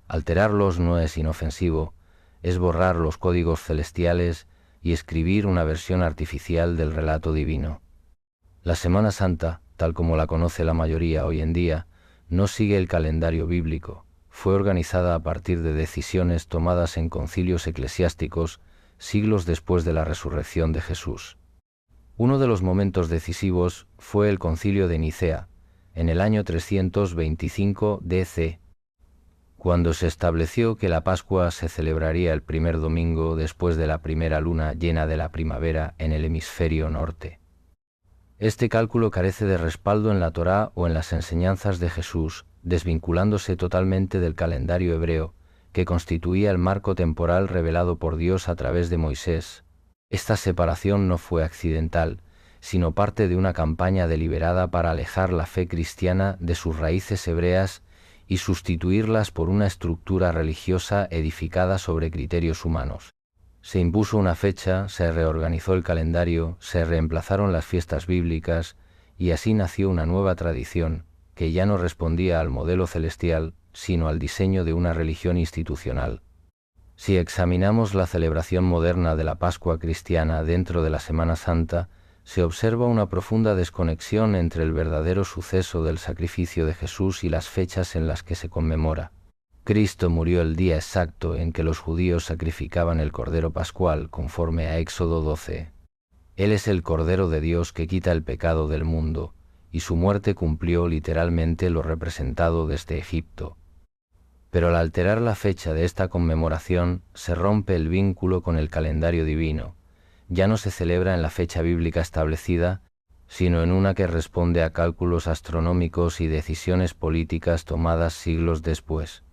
Alterarlos no es inofensivo, es borrar los códigos celestiales y escribir una versión artificial del relato divino. La Semana Santa, tal como la conoce la mayoría hoy en día, no sigue el calendario bíblico. Fue organizada a partir de decisiones tomadas en concilios eclesiásticos siglos después de la resurrección de Jesús. Uno de los momentos decisivos fue el concilio de Nicea, en el año 325 DC, cuando se estableció que la Pascua se celebraría el primer domingo después de la primera luna llena de la primavera en el hemisferio norte. Este cálculo carece de respaldo en la Torá o en las enseñanzas de Jesús, desvinculándose totalmente del calendario hebreo, que constituía el marco temporal revelado por Dios a través de Moisés. Esta separación no fue accidental, sino parte de una campaña deliberada para alejar la fe cristiana de sus raíces hebreas y sustituirlas por una estructura religiosa edificada sobre criterios humanos. Se impuso una fecha, se reorganizó el calendario, se reemplazaron las fiestas bíblicas, y así nació una nueva tradición, que ya no respondía al modelo celestial, sino al diseño de una religión institucional. Si examinamos la celebración moderna de la Pascua cristiana dentro de la Semana Santa, se observa una profunda desconexión entre el verdadero suceso del sacrificio de Jesús y las fechas en las que se conmemora. Cristo murió el día exacto en que los judíos sacrificaban el Cordero Pascual, conforme a Éxodo 12. Él es el Cordero de Dios que quita el pecado del mundo, y su muerte cumplió literalmente lo representado desde Egipto. Pero al alterar la fecha de esta conmemoración, se rompe el vínculo con el calendario divino. Ya no se celebra en la fecha bíblica establecida, sino en una que responde a cálculos astronómicos y decisiones políticas tomadas siglos después.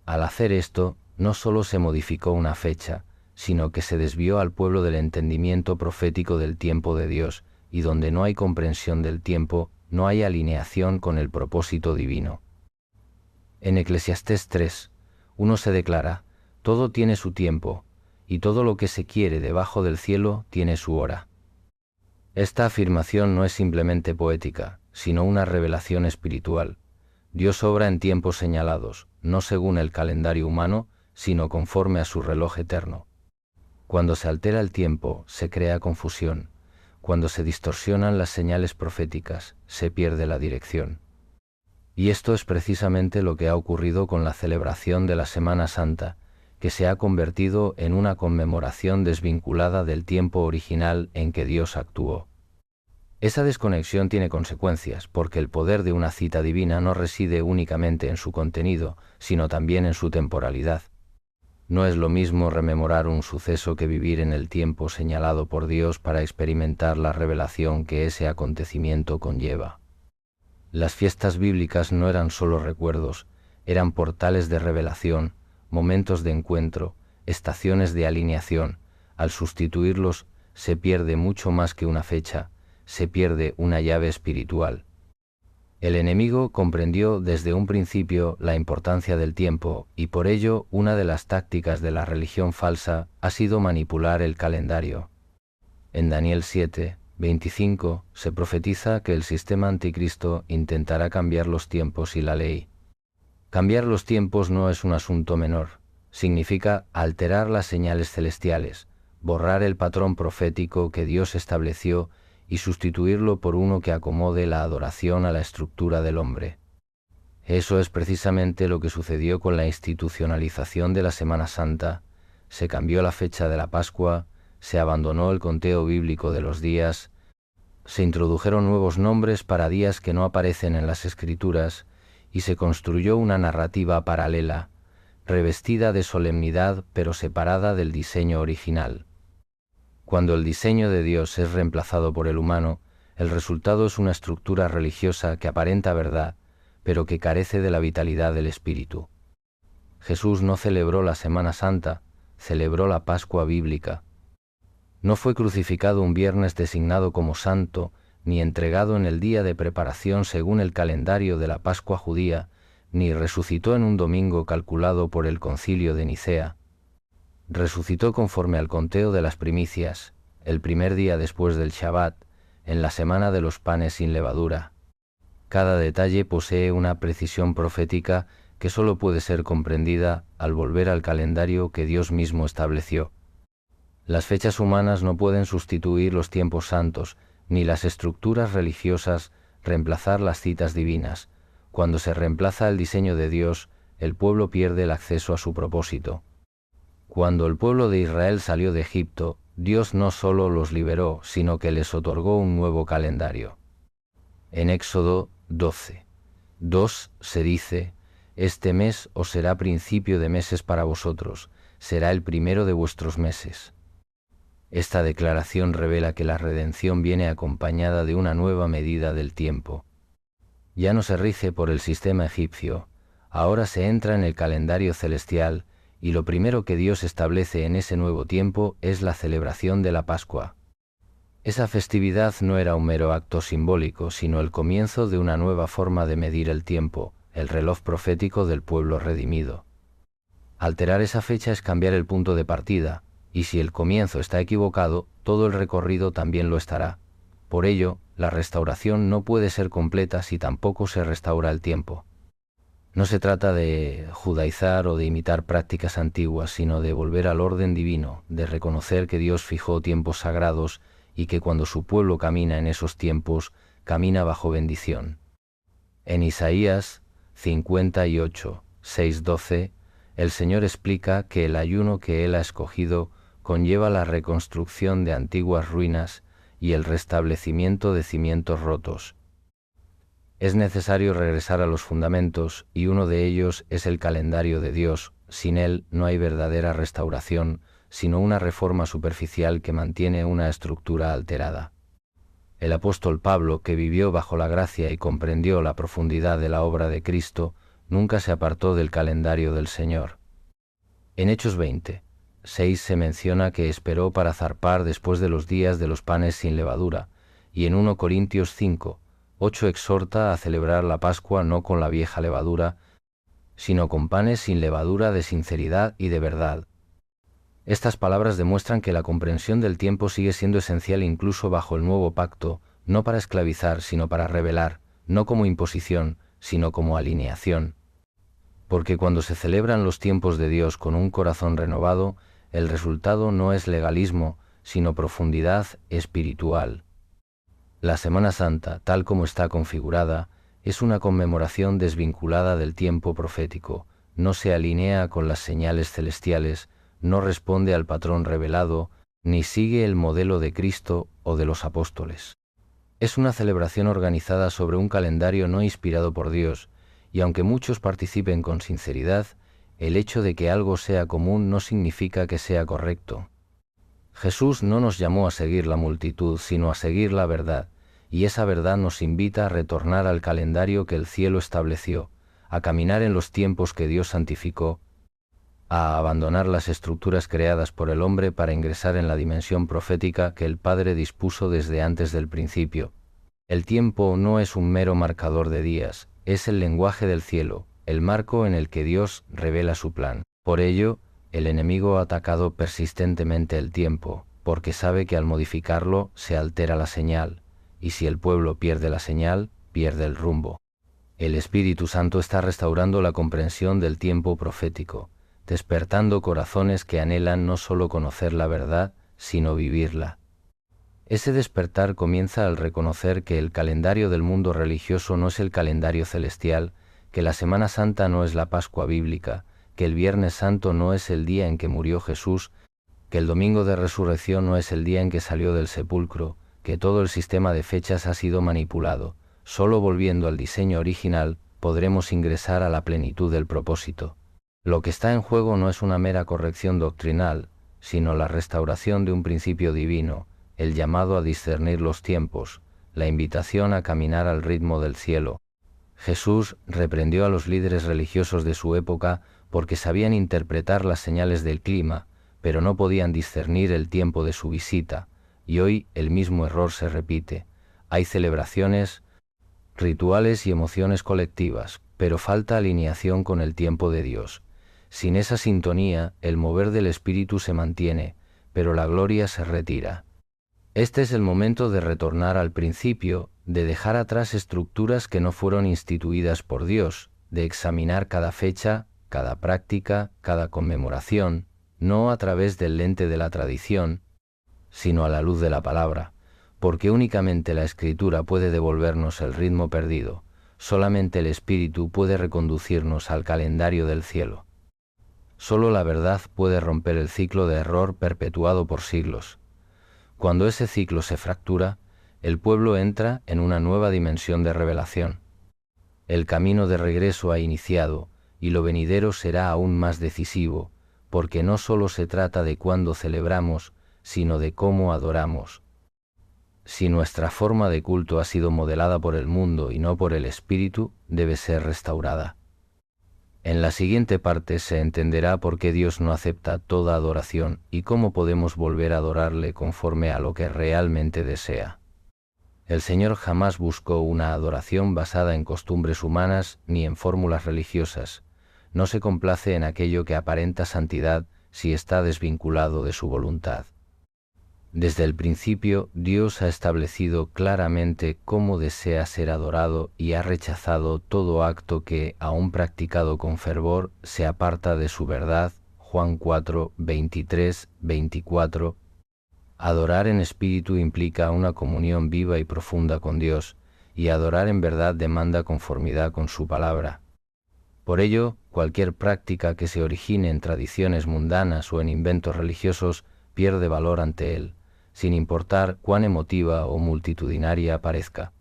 Al hacer esto, no solo se modificó una fecha, sino que se desvió al pueblo del entendimiento profético del tiempo de Dios, y donde no hay comprensión del tiempo, no hay alineación con el propósito divino. En Eclesiastés 3:1 se declara: todo tiene su tiempo, y todo lo que se quiere debajo del cielo tiene su hora. Esta afirmación no es simplemente poética, sino una revelación espiritual. Dios obra en tiempos señalados, no según el calendario humano, sino conforme a su reloj eterno. Cuando se altera el tiempo, se crea confusión. Cuando se distorsionan las señales proféticas, se pierde la dirección. Y esto es precisamente lo que ha ocurrido con la celebración de la Semana Santa, que se ha convertido en una conmemoración desvinculada del tiempo original en que Dios actuó. Esa desconexión tiene consecuencias, porque el poder de una cita divina no reside únicamente en su contenido, sino también en su temporalidad. No es lo mismo rememorar un suceso que vivir en el tiempo señalado por Dios para experimentar la revelación que ese acontecimiento conlleva. Las fiestas bíblicas no eran solo recuerdos, eran portales de revelación, momentos de encuentro, estaciones de alineación. Al sustituirlos, se pierde mucho más que una fecha, se pierde una llave espiritual. El enemigo comprendió desde un principio la importancia del tiempo, y por ello una de las tácticas de la religión falsa ha sido manipular el calendario. En Daniel 7:25 se profetiza que el sistema anticristo intentará cambiar los tiempos y la ley. Cambiar los tiempos no es un asunto menor, significa alterar las señales celestiales, borrar el patrón profético que Dios estableció y sustituirlo por uno que acomode la adoración a la estructura del hombre. Eso es precisamente lo que sucedió con la institucionalización de la Semana Santa. Se cambió la fecha de la Pascua, se abandonó el conteo bíblico de los días, se introdujeron nuevos nombres para días que no aparecen en las Escrituras, y se construyó una narrativa paralela, revestida de solemnidad pero separada del diseño original. Cuando el diseño de Dios es reemplazado por el humano, el resultado es una estructura religiosa que aparenta verdad, pero que carece de la vitalidad del espíritu. Jesús no celebró la Semana Santa, celebró la Pascua bíblica. No fue crucificado un viernes designado como santo, ni entregado en el día de preparación según el calendario de la Pascua judía, ni resucitó en un domingo calculado por el Concilio de Nicea. Resucitó conforme al conteo de las primicias, el primer día después del Shabbat, en la semana de los panes sin levadura. Cada detalle posee una precisión profética que solo puede ser comprendida al volver al calendario que Dios mismo estableció. Las fechas humanas no pueden sustituir los tiempos santos, ni las estructuras religiosas reemplazar las citas divinas. Cuando se reemplaza el diseño de Dios, el pueblo pierde el acceso a su propósito. Cuando el pueblo de Israel salió de Egipto, Dios no solo los liberó, sino que les otorgó un nuevo calendario. En Éxodo 12:2 se dice: «Este mes os será principio de meses para vosotros, será el primero de vuestros meses». Esta declaración revela que la redención viene acompañada de una nueva medida del tiempo. Ya no se rige por el sistema egipcio, ahora se entra en el calendario celestial, y lo primero que Dios establece en ese nuevo tiempo es la celebración de la Pascua. Esa festividad no era un mero acto simbólico, sino el comienzo de una nueva forma de medir el tiempo, el reloj profético del pueblo redimido. Alterar esa fecha es cambiar el punto de partida, y si el comienzo está equivocado, todo el recorrido también lo estará. Por ello, la restauración no puede ser completa si tampoco se restaura el tiempo. No se trata de judaizar o de imitar prácticas antiguas, sino de volver al orden divino, de reconocer que Dios fijó tiempos sagrados y que cuando su pueblo camina en esos tiempos, camina bajo bendición. En Isaías 58, 6-12, el Señor explica que el ayuno que Él ha escogido conlleva la reconstrucción de antiguas ruinas y el restablecimiento de cimientos rotos. Es necesario regresar a los fundamentos, y uno de ellos es el calendario de Dios. Sin él no hay verdadera restauración, sino una reforma superficial que mantiene una estructura alterada. El apóstol Pablo, que vivió bajo la gracia y comprendió la profundidad de la obra de Cristo, nunca se apartó del calendario del Señor. En Hechos 20:6 se menciona que esperó para zarpar después de los días de los panes sin levadura, y en 1 Corintios 5:8 exhorta a celebrar la Pascua no con la vieja levadura, sino con panes sin levadura de sinceridad y de verdad. Estas palabras demuestran que la comprensión del tiempo sigue siendo esencial incluso bajo el nuevo pacto, no para esclavizar, sino para revelar, no como imposición, sino como alineación. Porque cuando se celebran los tiempos de Dios con un corazón renovado, el resultado no es legalismo, sino profundidad espiritual. La Semana Santa, tal como está configurada, es una conmemoración desvinculada del tiempo profético, no se alinea con las señales celestiales, no responde al patrón revelado, ni sigue el modelo de Cristo o de los apóstoles. Es una celebración organizada sobre un calendario no inspirado por Dios, y aunque muchos participen con sinceridad, el hecho de que algo sea común no significa que sea correcto. Jesús no nos llamó a seguir la multitud, sino a seguir la verdad, y esa verdad nos invita a retornar al calendario que el cielo estableció, a caminar en los tiempos que Dios santificó, a abandonar las estructuras creadas por el hombre para ingresar en la dimensión profética que el Padre dispuso desde antes del principio. El tiempo no es un mero marcador de días, es el lenguaje del cielo, el marco en el que Dios revela su plan. Por ello, el enemigo ha atacado persistentemente el tiempo, porque sabe que al modificarlo se altera la señal, y si el pueblo pierde la señal, pierde el rumbo. El Espíritu Santo está restaurando la comprensión del tiempo profético, despertando corazones que anhelan no solo conocer la verdad, sino vivirla. Ese despertar comienza al reconocer que el calendario del mundo religioso no es el calendario celestial, que la Semana Santa no es la Pascua bíblica, que el Viernes Santo no es el día en que murió Jesús, que el Domingo de Resurrección no es el día en que salió del sepulcro, que todo el sistema de fechas ha sido manipulado. Solo volviendo al diseño original podremos ingresar a la plenitud del propósito. Lo que está en juego no es una mera corrección doctrinal, sino la restauración de un principio divino, el llamado a discernir los tiempos, la invitación a caminar al ritmo del cielo. Jesús reprendió a los líderes religiosos de su época porque sabían interpretar las señales del clima, pero no podían discernir el tiempo de su visita, y hoy el mismo error se repite. Hay celebraciones, rituales y emociones colectivas, pero falta alineación con el tiempo de Dios. Sin esa sintonía, el mover del Espíritu se mantiene, pero la gloria se retira. Este es el momento de retornar al principio, de dejar atrás estructuras que no fueron instituidas por Dios, de examinar cada fecha, cada práctica, cada conmemoración, no a través del lente de la tradición, sino a la luz de la palabra, porque únicamente la Escritura puede devolvernos el ritmo perdido, solamente el Espíritu puede reconducirnos al calendario del cielo. Solo la verdad puede romper el ciclo de error perpetuado por siglos. Cuando ese ciclo se fractura, el pueblo entra en una nueva dimensión de revelación. El camino de regreso ha iniciado, y lo venidero será aún más decisivo, porque no solo se trata de cuándo celebramos, sino de cómo adoramos. Si nuestra forma de culto ha sido modelada por el mundo y no por el Espíritu, debe ser restaurada. En la siguiente parte se entenderá por qué Dios no acepta toda adoración y cómo podemos volver a adorarle conforme a lo que realmente desea. El Señor jamás buscó una adoración basada en costumbres humanas ni en fórmulas religiosas. No se complace en aquello que aparenta santidad si está desvinculado de su voluntad. Desde el principio, Dios ha establecido claramente cómo desea ser adorado y ha rechazado todo acto que, aun practicado con fervor, se aparta de su verdad. Juan 4, 23, 24. Adorar en espíritu implica una comunión viva y profunda con Dios, y adorar en verdad demanda conformidad con su palabra. Por ello, cualquier práctica que se origine en tradiciones mundanas o en inventos religiosos pierde valor ante Él, sin importar cuán emotiva o multitudinaria parezca.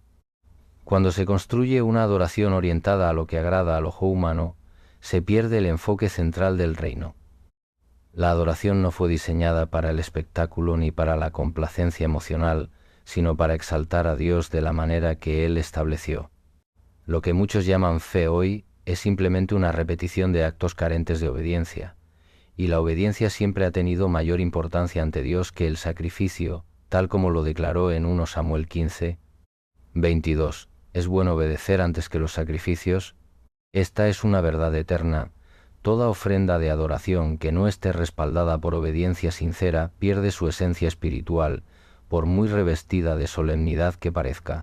Cuando se construye una adoración orientada a lo que agrada al ojo humano, se pierde el enfoque central del reino. La adoración no fue diseñada para el espectáculo ni para la complacencia emocional, sino para exaltar a Dios de la manera que Él estableció. Lo que muchos llaman fe hoy es simplemente una repetición de actos carentes de obediencia, y la obediencia siempre ha tenido mayor importancia ante Dios que el sacrificio, tal como lo declaró en 1 Samuel 15, 22. ¿Es bueno obedecer antes que los sacrificios? Esta es una verdad eterna. Toda ofrenda de adoración que no esté respaldada por obediencia sincera pierde su esencia espiritual, por muy revestida de solemnidad que parezca.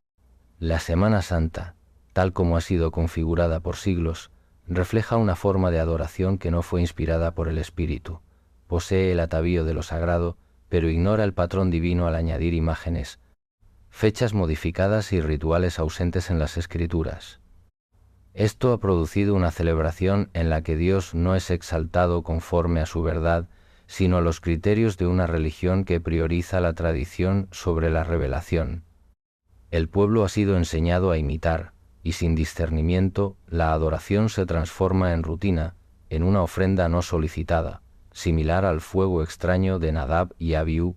La Semana Santa, tal como ha sido configurada por siglos, refleja una forma de adoración que no fue inspirada por el Espíritu. Posee el atavío de lo sagrado, pero ignora el patrón divino al añadir imágenes, fechas modificadas y rituales ausentes en las Escrituras. Esto ha producido una celebración en la que Dios no es exaltado conforme a su verdad, sino a los criterios de una religión que prioriza la tradición sobre la revelación. El pueblo ha sido enseñado a imitar, y sin discernimiento, la adoración se transforma en rutina, en una ofrenda no solicitada, similar al fuego extraño de Nadab y Abiú,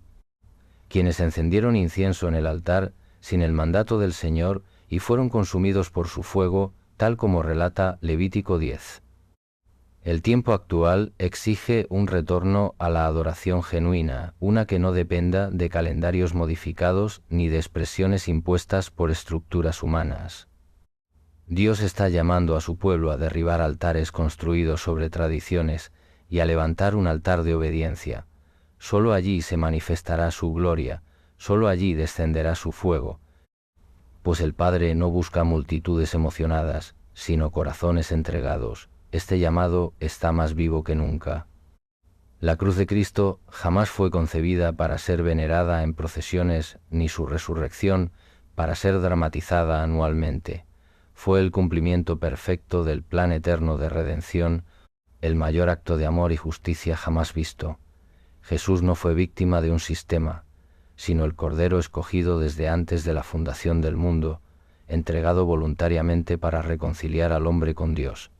quienes encendieron incienso en el altar sin el mandato del Señor y fueron consumidos por su fuego, tal como relata Levítico 10. El tiempo actual exige un retorno a la adoración genuina, una que no dependa de calendarios modificados ni de expresiones impuestas por estructuras humanas. Dios está llamando a su pueblo a derribar altares construidos sobre tradiciones y a levantar un altar de obediencia. Solo allí se manifestará su gloria, solo allí descenderá su fuego, pues el Padre no busca multitudes emocionadas, sino corazones entregados. Este llamado está más vivo que nunca. La cruz de Cristo jamás fue concebida para ser venerada en procesiones, ni su resurrección para ser dramatizada anualmente. Fue el cumplimiento perfecto del plan eterno de redención, el mayor acto de amor y justicia jamás visto. Jesús no fue víctima de un sistema, sino el Cordero escogido desde antes de la fundación del mundo, entregado voluntariamente para reconciliar al hombre con Dios.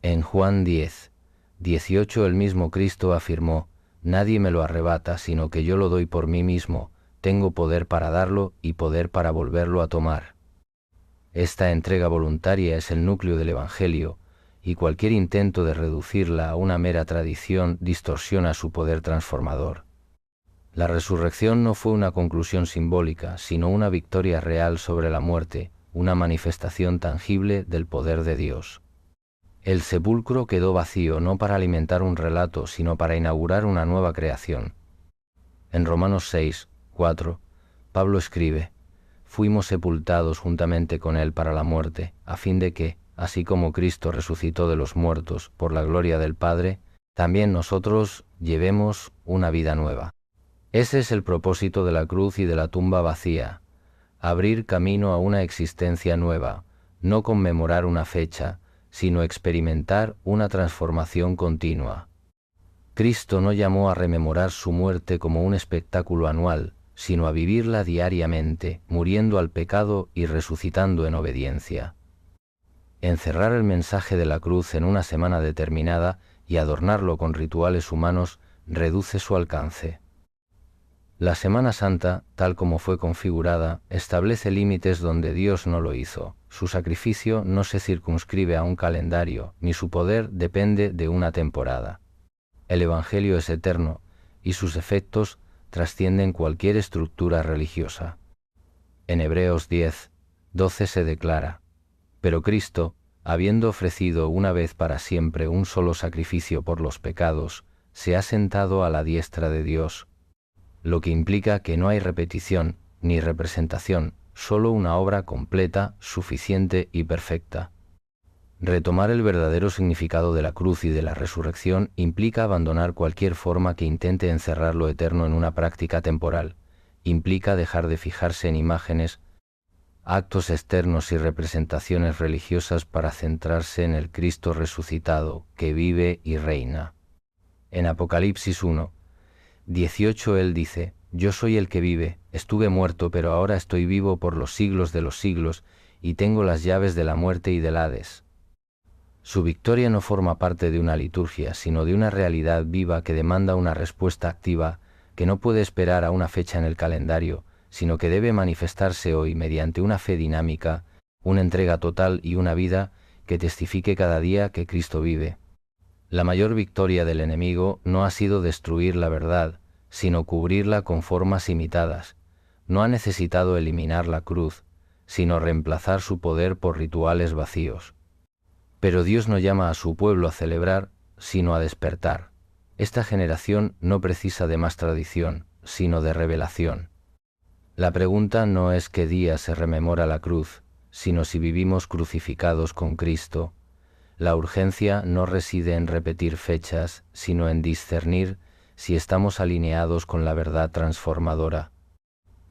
En Juan 10, 18 el mismo Cristo afirmó: «Nadie me lo arrebata, sino que yo lo doy por mí mismo, tengo poder para darlo y poder para volverlo a tomar». Esta entrega voluntaria es el núcleo del Evangelio, y cualquier intento de reducirla a una mera tradición distorsiona su poder transformador. La resurrección no fue una conclusión simbólica, sino una victoria real sobre la muerte, una manifestación tangible del poder de Dios. El sepulcro quedó vacío no para alimentar un relato, sino para inaugurar una nueva creación. En Romanos 6, 4, Pablo escribe: «Fuimos sepultados juntamente con él para la muerte, a fin de que, así como Cristo resucitó de los muertos por la gloria del Padre, también nosotros llevemos una vida nueva». Ese es el propósito de la cruz y de la tumba vacía: abrir camino a una existencia nueva, no conmemorar una fecha, sino experimentar una transformación continua. Cristo no llamó a rememorar su muerte como un espectáculo anual, sino a vivirla diariamente, muriendo al pecado y resucitando en obediencia. Encerrar el mensaje de la cruz en una semana determinada y adornarlo con rituales humanos reduce su alcance. La Semana Santa, tal como fue configurada, establece límites donde Dios no lo hizo. Su sacrificio no se circunscribe a un calendario, ni su poder depende de una temporada. El Evangelio es eterno, y sus efectos trascienden cualquier estructura religiosa. En Hebreos 10, 12 se declara: pero Cristo, habiendo ofrecido una vez para siempre un solo sacrificio por los pecados, se ha sentado a la diestra de Dios, lo que implica que no hay repetición ni representación, solo una obra completa, suficiente y perfecta. Retomar el verdadero significado de la cruz y de la resurrección implica abandonar cualquier forma que intente encerrar lo eterno en una práctica temporal, implica dejar de fijarse en imágenes, actos externos y representaciones religiosas para centrarse en el Cristo resucitado, que vive y reina. En Apocalipsis 1, 18 él dice: yo soy el que vive, estuve muerto pero ahora estoy vivo por los siglos de los siglos, y tengo las llaves de la muerte y del Hades. Su victoria no forma parte de una liturgia, sino de una realidad viva que demanda una respuesta activa, que no puede esperar a una fecha en el calendario, sino que debe manifestarse hoy mediante una fe dinámica, una entrega total y una vida que testifique cada día que Cristo vive. La mayor victoria del enemigo no ha sido destruir la verdad, sino cubrirla con formas imitadas. No ha necesitado eliminar la cruz, sino reemplazar su poder por rituales vacíos. Pero Dios no llama a su pueblo a celebrar, sino a despertar. Esta generación no precisa de más tradición, sino de revelación. La pregunta no es qué día se rememora la cruz, sino si vivimos crucificados con Cristo. La urgencia no reside en repetir fechas, sino en discernir si estamos alineados con la verdad transformadora.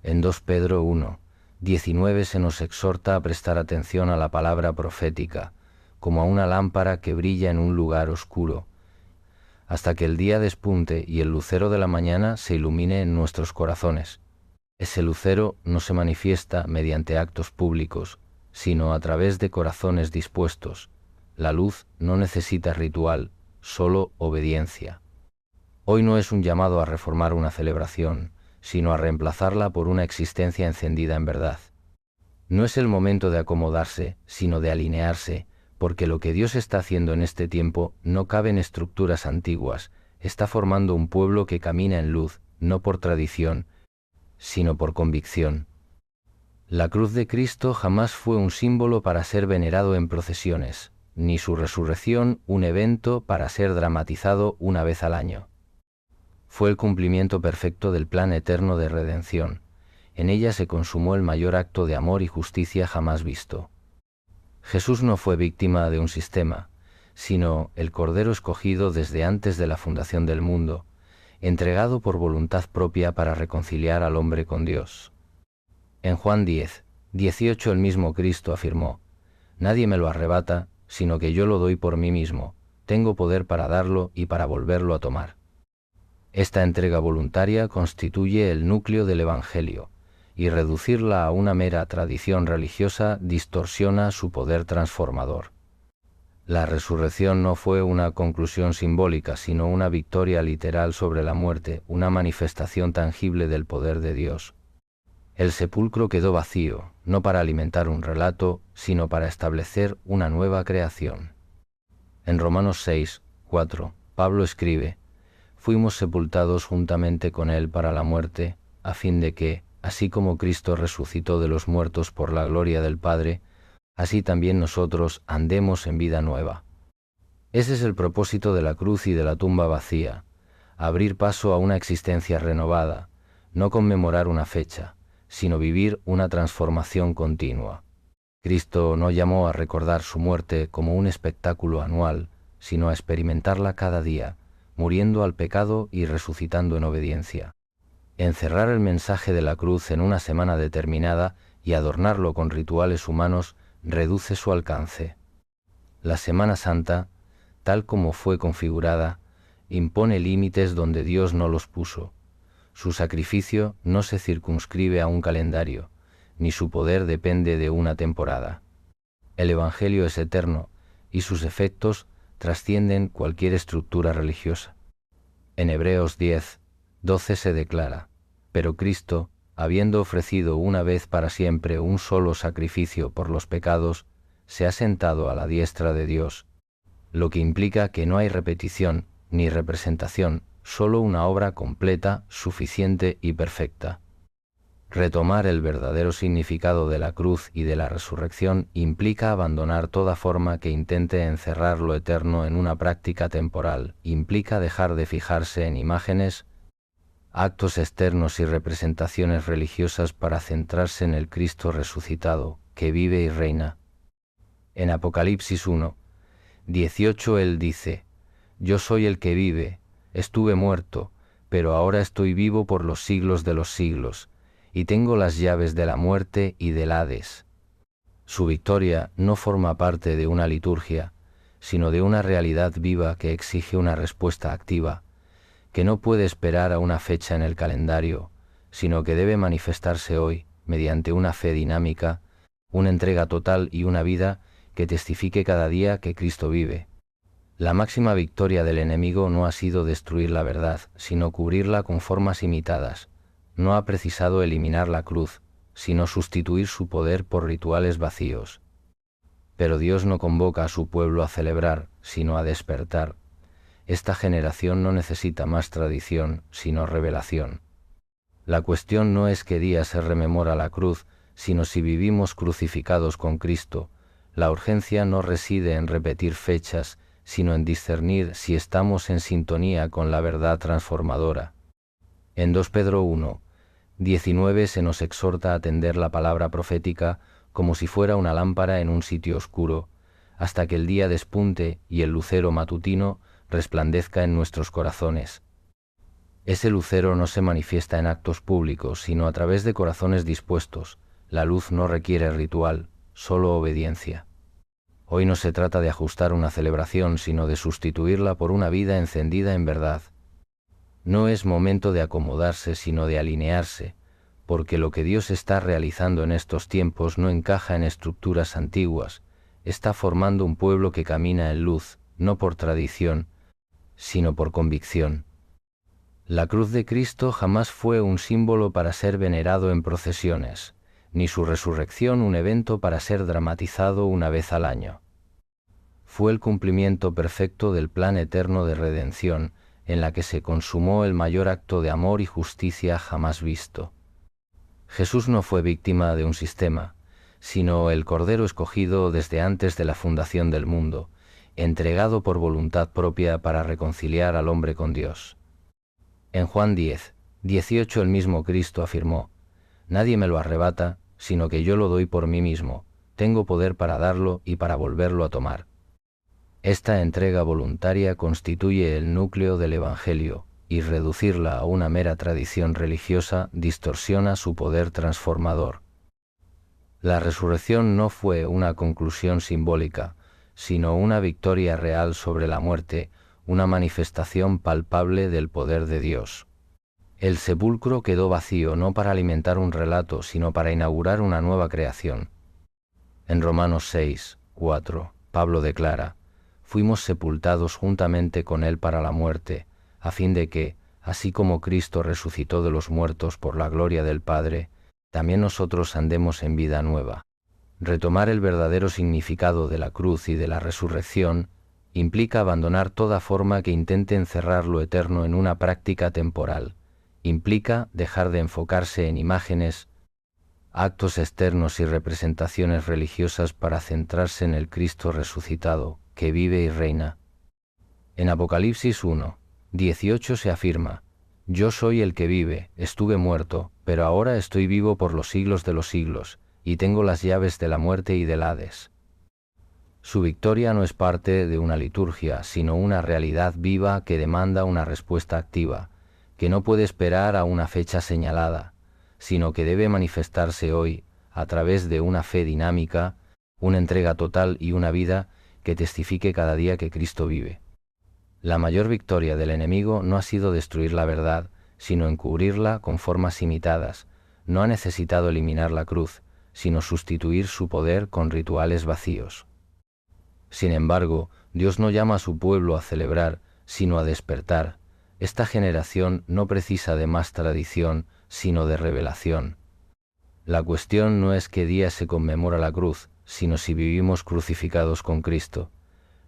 En 2 Pedro 1, 19 se nos exhorta a prestar atención a la palabra profética, como a una lámpara que brilla en un lugar oscuro, hasta que el día despunte y el lucero de la mañana se ilumine en nuestros corazones. Ese lucero no se manifiesta mediante actos públicos, sino a través de corazones dispuestos. La luz no necesita ritual, solo obediencia. Hoy no es un llamado a reformar una celebración, sino a reemplazarla por una existencia encendida en verdad. No es el momento de acomodarse, sino de alinearse, porque lo que Dios está haciendo en este tiempo no cabe en estructuras antiguas, está formando un pueblo que camina en luz, no por tradición, sino por convicción. La cruz de Cristo jamás fue un símbolo para ser venerado en procesiones, ni su resurrección un evento para ser dramatizado una vez al año. Fue el cumplimiento perfecto del plan eterno de redención. En ella se consumó el mayor acto de amor y justicia jamás visto. Jesús no fue víctima de un sistema, sino el Cordero escogido desde antes de la fundación del mundo, entregado por voluntad propia para reconciliar al hombre con Dios. En Juan 10, 18 el mismo Cristo afirmó: nadie me lo arrebata, sino que yo lo doy por mí mismo, tengo poder para darlo y para volverlo a tomar. Esta entrega voluntaria constituye el núcleo del Evangelio, y reducirla a una mera tradición religiosa distorsiona su poder transformador. La resurrección no fue una conclusión simbólica, sino una victoria literal sobre la muerte, una manifestación tangible del poder de Dios. El sepulcro quedó vacío, no para alimentar un relato, sino para establecer una nueva creación. En Romanos 6, 4, Pablo escribe: fuimos sepultados juntamente con él para la muerte, a fin de que, así como Cristo resucitó de los muertos por la gloria del Padre, así también nosotros andemos en vida nueva. Ese es el propósito de la cruz y de la tumba vacía: abrir paso a una existencia renovada, no conmemorar una fecha, sino vivir una transformación continua. Cristo no llamó a recordar su muerte como un espectáculo anual, sino a experimentarla cada día, muriendo al pecado y resucitando en obediencia. Encerrar el mensaje de la cruz en una semana determinada y adornarlo con rituales humanos reduce su alcance. La Semana Santa, tal como fue configurada, impone límites donde Dios no los puso. Su sacrificio no se circunscribe a un calendario, ni su poder depende de una temporada. El Evangelio es eterno, y sus efectos trascienden cualquier estructura religiosa. En Hebreos 10, 12 se declara: Pero Cristo, habiendo ofrecido una vez para siempre un solo sacrificio por los pecados, se ha sentado a la diestra de Dios, lo que implica que no hay repetición ni representación, solo una obra completa, suficiente y perfecta. Retomar el verdadero significado de la cruz y de la resurrección implica abandonar toda forma que intente encerrar lo eterno en una práctica temporal, implica dejar de fijarse en imágenes, actos externos y representaciones religiosas para centrarse en el Cristo resucitado, que vive y reina. En Apocalipsis 1:18 Él dice: Yo soy el que vive, estuve muerto, pero ahora estoy vivo por los siglos de los siglos, y tengo las llaves de la muerte y del Hades. Su victoria no forma parte de una liturgia, sino de una realidad viva que exige una respuesta activa, que no puede esperar a una fecha en el calendario, sino que debe manifestarse hoy, mediante una fe dinámica, una entrega total y una vida que testifique cada día que Cristo vive. La máxima victoria del enemigo no ha sido destruir la verdad, sino cubrirla con formas imitadas. No ha precisado eliminar la cruz, sino sustituir su poder por rituales vacíos. Pero Dios no convoca a su pueblo a celebrar, sino a despertar. Esta generación no necesita más tradición, sino revelación. La cuestión no es qué día se rememora la cruz, sino si vivimos crucificados con Cristo. La urgencia no reside en repetir fechas, sino en discernir si estamos en sintonía con la verdad transformadora. En 2 Pedro 1:19 se nos exhorta a atender la palabra profética como si fuera una lámpara en un sitio oscuro, hasta que el día despunte y el lucero matutino resplandezca en nuestros corazones. Ese lucero no se manifiesta en actos públicos, sino a través de corazones dispuestos. La luz no requiere ritual, solo obediencia. Hoy no se trata de ajustar una celebración, sino de sustituirla por una vida encendida en verdad. No es momento de acomodarse, sino de alinearse, porque lo que Dios está realizando en estos tiempos no encaja en estructuras antiguas, está formando un pueblo que camina en luz, no por tradición, sino por convicción. La cruz de Cristo jamás fue un símbolo para ser venerado en procesiones, ni su resurrección un evento para ser dramatizado una vez al año. Fue el cumplimiento perfecto del plan eterno de redención, en la que se consumó el mayor acto de amor y justicia jamás visto. Jesús no fue víctima de un sistema, sino el Cordero escogido desde antes de la fundación del mundo, entregado por voluntad propia para reconciliar al hombre con Dios. En Juan 10:18 el mismo Cristo afirmó: Nadie me lo arrebata, sino que yo lo doy por mí mismo, tengo poder para darlo y para volverlo a tomar. Esta entrega voluntaria constituye el núcleo del Evangelio, y reducirla a una mera tradición religiosa distorsiona su poder transformador. La resurrección no fue una conclusión simbólica, sino una victoria real sobre la muerte, una manifestación palpable del poder de Dios. El sepulcro quedó vacío no para alimentar un relato, sino para inaugurar una nueva creación. En Romanos 6:4, Pablo declara: Fuimos sepultados juntamente con él para la muerte, a fin de que, así como Cristo resucitó de los muertos por la gloria del Padre, también nosotros andemos en vida nueva. Retomar el verdadero significado de la cruz y de la resurrección implica abandonar toda forma que intente encerrar lo eterno en una práctica temporal. Implica dejar de enfocarse en imágenes, actos externos y representaciones religiosas para centrarse en el Cristo resucitado, que vive y reina. En Apocalipsis 1:18 se afirma: Yo soy el que vive, estuve muerto, pero ahora estoy vivo por los siglos de los siglos, y tengo las llaves de la muerte y del Hades. Su victoria no es parte de una liturgia, sino una realidad viva que demanda una respuesta activa, que no puede esperar a una fecha señalada, sino que debe manifestarse hoy, a través de una fe dinámica, una entrega total y una vida que testifique cada día que Cristo vive. La mayor victoria del enemigo no ha sido destruir la verdad, sino encubrirla con formas imitadas. No ha necesitado eliminar la cruz, sino sustituir su poder con rituales vacíos. Sin embargo, Dios no llama a su pueblo a celebrar, sino a despertar. Esta generación no precisa de más tradición, sino de revelación. La cuestión no es qué día se conmemora la cruz, sino si vivimos crucificados con Cristo.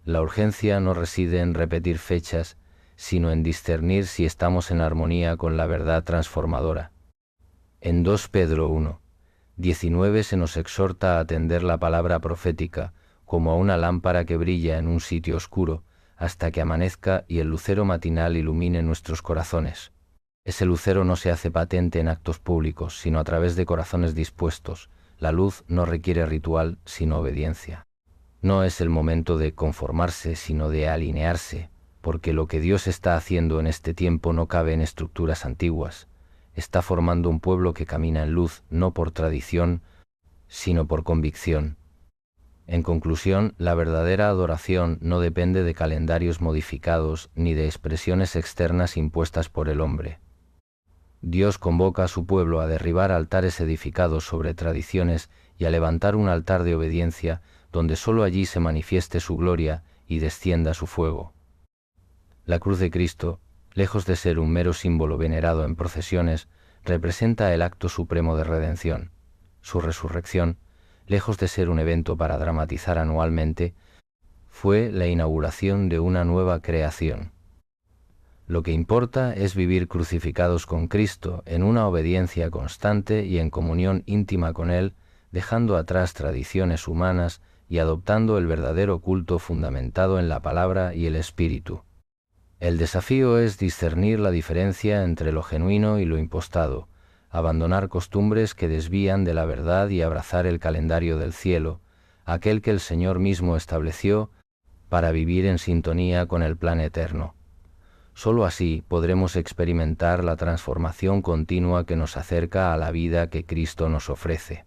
La urgencia no reside en repetir fechas, sino en discernir si estamos en armonía con la verdad transformadora. En 2 Pedro 1:19 se nos exhorta a atender la palabra profética como a una lámpara que brilla en un sitio oscuro, hasta que amanezca y el lucero matinal ilumine nuestros corazones. Ese lucero no se hace patente en actos públicos, sino a través de corazones dispuestos. La luz no requiere ritual, sino obediencia. No es el momento de conformarse, sino de alinearse, porque lo que Dios está haciendo en este tiempo no cabe en estructuras antiguas. Está formando un pueblo que camina en luz, no por tradición, sino por convicción. En conclusión, la verdadera adoración no depende de calendarios modificados ni de expresiones externas impuestas por el hombre. Dios convoca a su pueblo a derribar altares edificados sobre tradiciones y a levantar un altar de obediencia donde sólo allí se manifieste su gloria y descienda su fuego. La cruz de Cristo, lejos de ser un mero símbolo venerado en procesiones, representa el acto supremo de redención. Su resurrección, lejos de ser un evento para dramatizar anualmente, fue la inauguración de una nueva creación. Lo que importa es vivir crucificados con Cristo en una obediencia constante y en comunión íntima con Él, dejando atrás tradiciones humanas y adoptando el verdadero culto fundamentado en la palabra y el Espíritu. El desafío es discernir la diferencia entre lo genuino y lo impostado, abandonar costumbres que desvían de la verdad y abrazar el calendario del cielo, aquel que el Señor mismo estableció para vivir en sintonía con el plan eterno. Solo así podremos experimentar la transformación continua que nos acerca a la vida que Cristo nos ofrece.